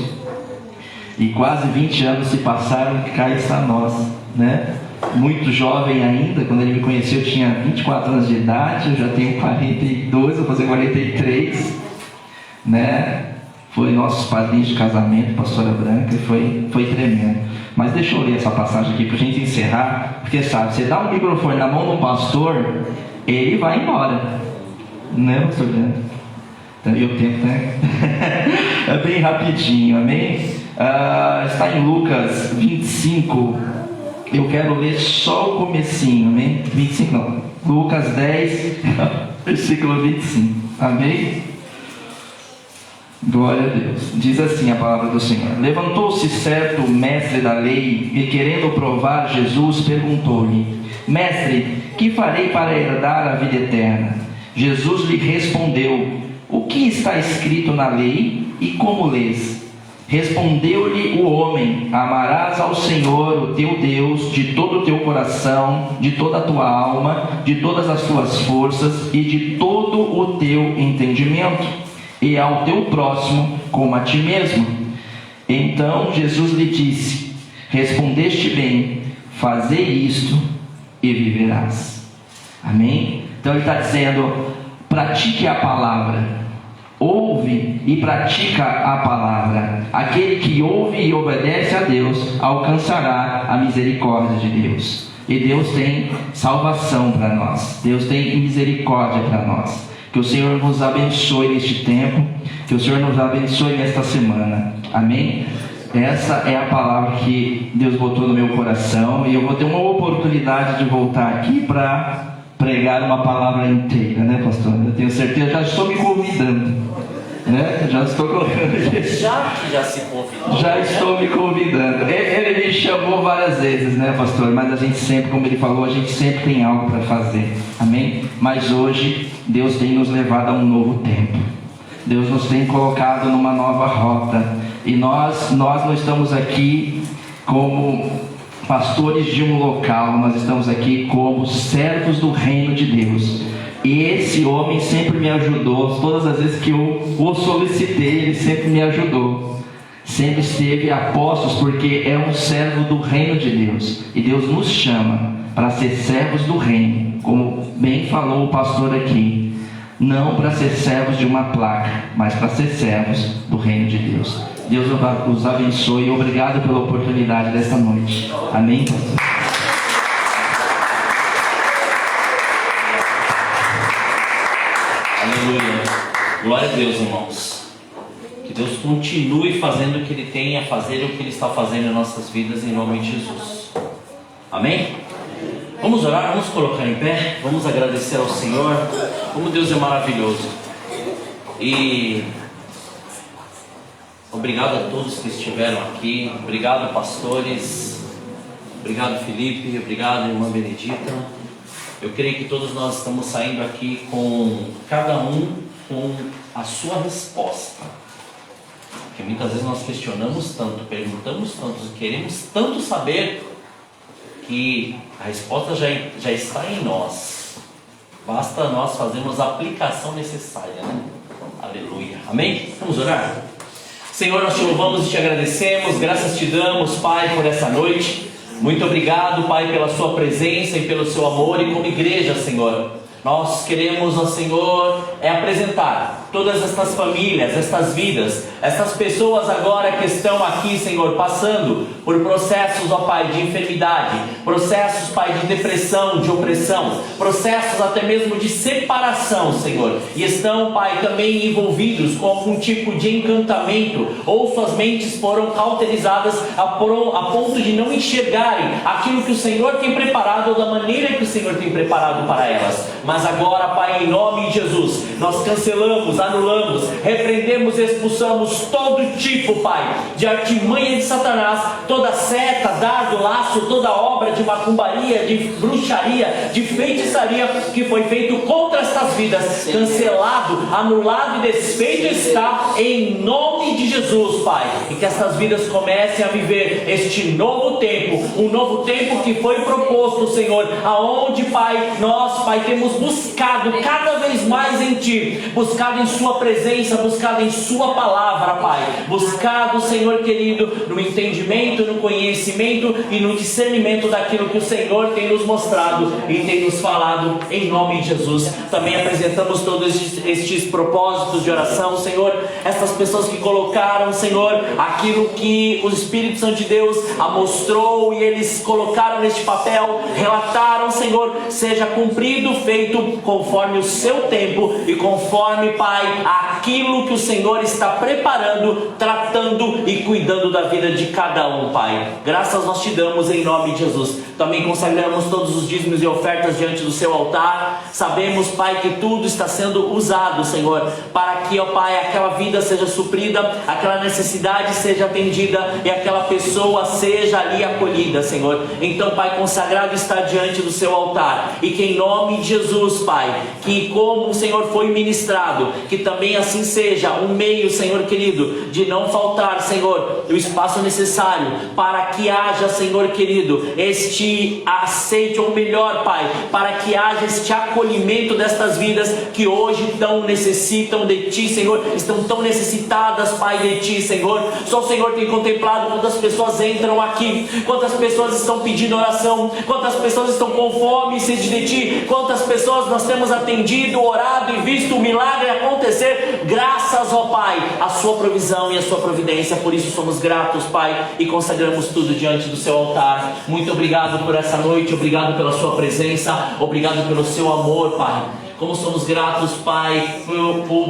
E quase 20 anos se passaram, cá está nós, né? Muito jovem ainda. Quando ele me conheceu eu tinha 24 anos de idade. Eu já tenho 42, vou fazer 43, né? Foi nossos padrinhos de casamento, pastora Branca, e foi tremendo. Mas deixa eu ler essa passagem aqui para a gente encerrar, porque sabe, você dá um microfone na mão de um pastor, ele vai embora, né, pastor Leandro? Então, eu tento, né? É bem rapidinho, amém? Está em Lucas 25, eu quero ler só o comecinho, amém? 25 não, Lucas 10, versículo 25, amém? Glória a Deus. Diz assim a palavra do Senhor: levantou-se certo mestre da lei e, querendo provar Jesus, perguntou-lhe: mestre, que farei para herdar a vida eterna? Jesus lhe respondeu: o que está escrito na lei e como lês? Respondeu-lhe o homem: amarás ao Senhor, o teu Deus, de todo o teu coração, de toda a tua alma, de todas as tuas forças e de todo o teu entendimento, e ao teu próximo como a ti mesmo. Então Jesus lhe disse: respondeste bem, fazei isto e viverás. Amém? Então ele está dizendo, pratique a palavra. Ouve e pratica a palavra. Aquele que ouve e obedece a Deus alcançará a misericórdia de Deus. E Deus tem salvação para nós. Deus tem misericórdia para nós. Que o Senhor nos abençoe neste tempo. Que o Senhor nos abençoe nesta semana. Amém? Essa é a palavra que Deus botou no meu coração. E eu vou ter uma oportunidade de voltar aqui para pregar uma palavra inteira, né, pastor? Eu tenho certeza, já estou me convidando, né? Já estou colocando aqui. Já se convidou. Já estou me convidando. Ele me chamou várias vezes, né, pastor? Mas a gente sempre, como ele falou, a gente sempre tem algo para fazer. Amém? Mas hoje Deus tem nos levado a um novo tempo. Deus nos tem colocado numa nova rota. E nós não estamos aqui como pastores de um local, nós estamos aqui como servos do reino de Deus. E esse homem sempre me ajudou. Todas as vezes que eu o solicitei, ele sempre me ajudou. Sempre esteve a postos, porque é um servo do reino de Deus. E Deus nos chama para ser servos do reino, como bem falou o pastor aqui. Não para ser servos de uma placa, mas para ser servos do reino de Deus. Deus os abençoe e obrigado pela oportunidade desta noite. Amém? Aleluia. Glória a Deus, irmãos. Que Deus continue fazendo o que Ele tem a fazer e o que Ele está fazendo em nossas vidas, em nome de Jesus. Amém? Vamos orar, vamos colocar em pé, vamos agradecer ao Senhor. Como Deus é maravilhoso. E obrigado a todos que estiveram aqui. Obrigado, pastores. Obrigado, Felipe. Obrigado, irmã Benedita. Eu creio que todos nós estamos saindo aqui com cada um com a sua resposta. Porque muitas vezes nós questionamos tanto, perguntamos tanto, queremos tanto saber, que a resposta já está em nós. Basta nós fazermos a aplicação necessária, né? Aleluia. Amém? Vamos orar? Senhor, nós te louvamos e te agradecemos. Graças te damos, Pai, por essa noite. Muito obrigado, Pai, pela sua presença e pelo seu amor. E como igreja, Senhor, nós queremos, ó Senhor, apresentar todas estas famílias, estas vidas, estas pessoas agora que estão aqui, Senhor, passando por processos, ó Pai, de enfermidade, processos, Pai, de depressão, de opressão, processos até mesmo de separação, Senhor, e estão, Pai, também envolvidos com algum tipo de encantamento, ou suas mentes foram cauterizadas a ponto de não enxergarem aquilo que o Senhor tem preparado, ou da maneira que o Senhor tem preparado para elas. Mas agora, Pai, em nome de Jesus, nós cancelamos, anulamos, repreendemos e expulsamos todo tipo, Pai, de artimanha de Satanás, toda seta, dardo, laço, toda obra de macumbaria, de bruxaria, de feitiçaria que foi feito contra estas vidas, cancelado, anulado e desfeito está em nome de Jesus, Pai, e que estas vidas comecem a viver este novo tempo, um novo tempo que foi proposto, Senhor, aonde, Pai, nós, Pai, temos buscado cada vez mais em Ti, buscado em Sua presença, buscado em Sua palavra, Pai, buscado, Senhor querido, no entendimento, no conhecimento e no discernimento daquilo que o Senhor tem nos mostrado e tem nos falado, em nome de Jesus. Também apresentamos todos estes propósitos de oração, Senhor, estas pessoas que colocaram, Senhor, aquilo que o Espírito Santo de Deus mostrou e eles colocaram neste papel, relataram, Senhor, seja cumprido, feito conforme o seu tempo e conforme, Pai, aquilo que o Senhor está preparando, tratando e cuidando da vida de cada um, Pai. Graças nós te damos em nome de Jesus. Também consagramos todos os dízimos e ofertas diante do seu altar. Sabemos, Pai, que tudo está sendo usado, Senhor, para que, ó Pai, aquela vida seja suprida, aquela necessidade seja atendida e aquela pessoa seja ali acolhida, Senhor. Então, Pai, consagrado está diante do seu altar e que em nome de Jesus, Pai, que como o Senhor foi ministrado, que também assim seja um meio, Senhor querido, de não faltar, Senhor, o espaço necessário para que haja, Senhor querido, este te aceite, ou melhor, Pai, para que haja este acolhimento destas vidas que hoje tão necessitam de Ti, Senhor, estão tão necessitadas, Pai, de Ti, Senhor. Só o Senhor tem contemplado quantas pessoas entram aqui, quantas pessoas estão pedindo oração, quantas pessoas estão com fome e sede de Ti, quantas pessoas nós temos atendido, orado e visto o milagre acontecer, graças, ó Pai, à Sua provisão e à Sua providência. Por isso somos gratos, Pai, e consagramos tudo diante do Seu altar. Muito obrigado por essa noite, obrigado pela Sua presença, obrigado pelo Seu amor, Pai. Como somos gratos, Pai,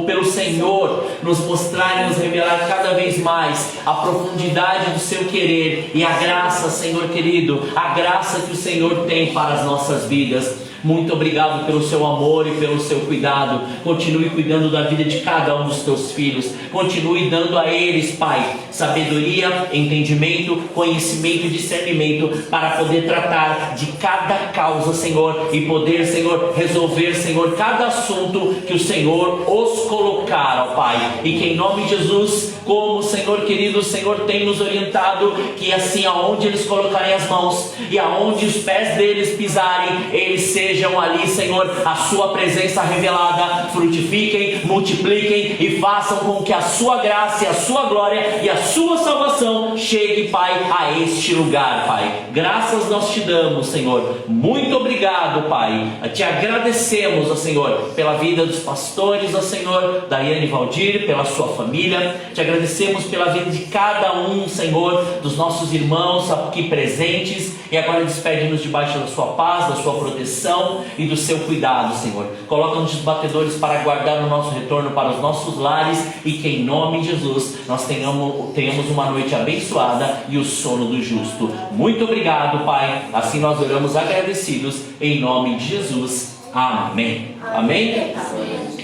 pelo Senhor nos mostrar e nos revelar cada vez mais a profundidade do Seu querer e a graça, Senhor querido, a graça que o Senhor tem para as nossas vidas. Muito obrigado pelo Seu amor e pelo Seu cuidado. Continue cuidando da vida de cada um dos Teus filhos. Continue dando a eles, Pai, sabedoria, entendimento, conhecimento e discernimento para poder tratar de cada causa, Senhor, e poder, Senhor, resolver, Senhor, cada assunto que o Senhor os colocar, ó Pai. E que em nome de Jesus, como, Senhor querido, o Senhor tem nos orientado, que assim aonde eles colocarem as mãos e aonde os pés deles pisarem, eles sejam ali, Senhor, a Sua presença revelada, frutifiquem, multipliquem e façam com que a Sua graça e a Sua glória e a Sua salvação chegue, Pai, a este lugar, Pai. Graças nós Te damos, Senhor. Muito obrigado, Pai. Te agradecemos, ó Senhor, pela vida dos pastores, ó Senhor, Daiane e Valdir, pela sua família. Te agradecemos pela vida de cada um, Senhor, dos nossos irmãos aqui presentes. E agora despede-nos debaixo da Sua paz, da Sua proteção e do Seu cuidado, Senhor. Coloca-nos os batedores para guardar o nosso retorno para os nossos lares, e que em nome de Jesus nós tenhamos uma noite abençoada e o sono do justo. Muito obrigado, Pai. Assim nós oramos agradecidos em nome de Jesus. Amém. Amém?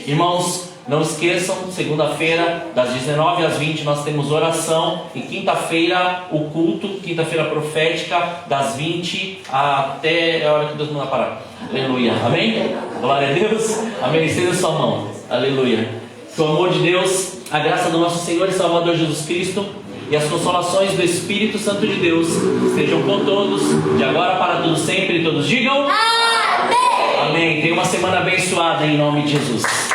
Irmãos, não esqueçam, segunda-feira, das 19 às 20, nós temos oração. E quinta-feira, o culto, quinta-feira profética, das 20 até a hora que Deus manda parar. Aleluia. Amém? Glória a Deus. Amém. Estenda a sua mão. Aleluia. Que o amor de Deus, a graça do nosso Senhor e Salvador Jesus Cristo e as consolações do Espírito Santo de Deus estejam com todos, de agora para todos sempre. E todos digam amém. Amém. Tenha uma semana abençoada em nome de Jesus.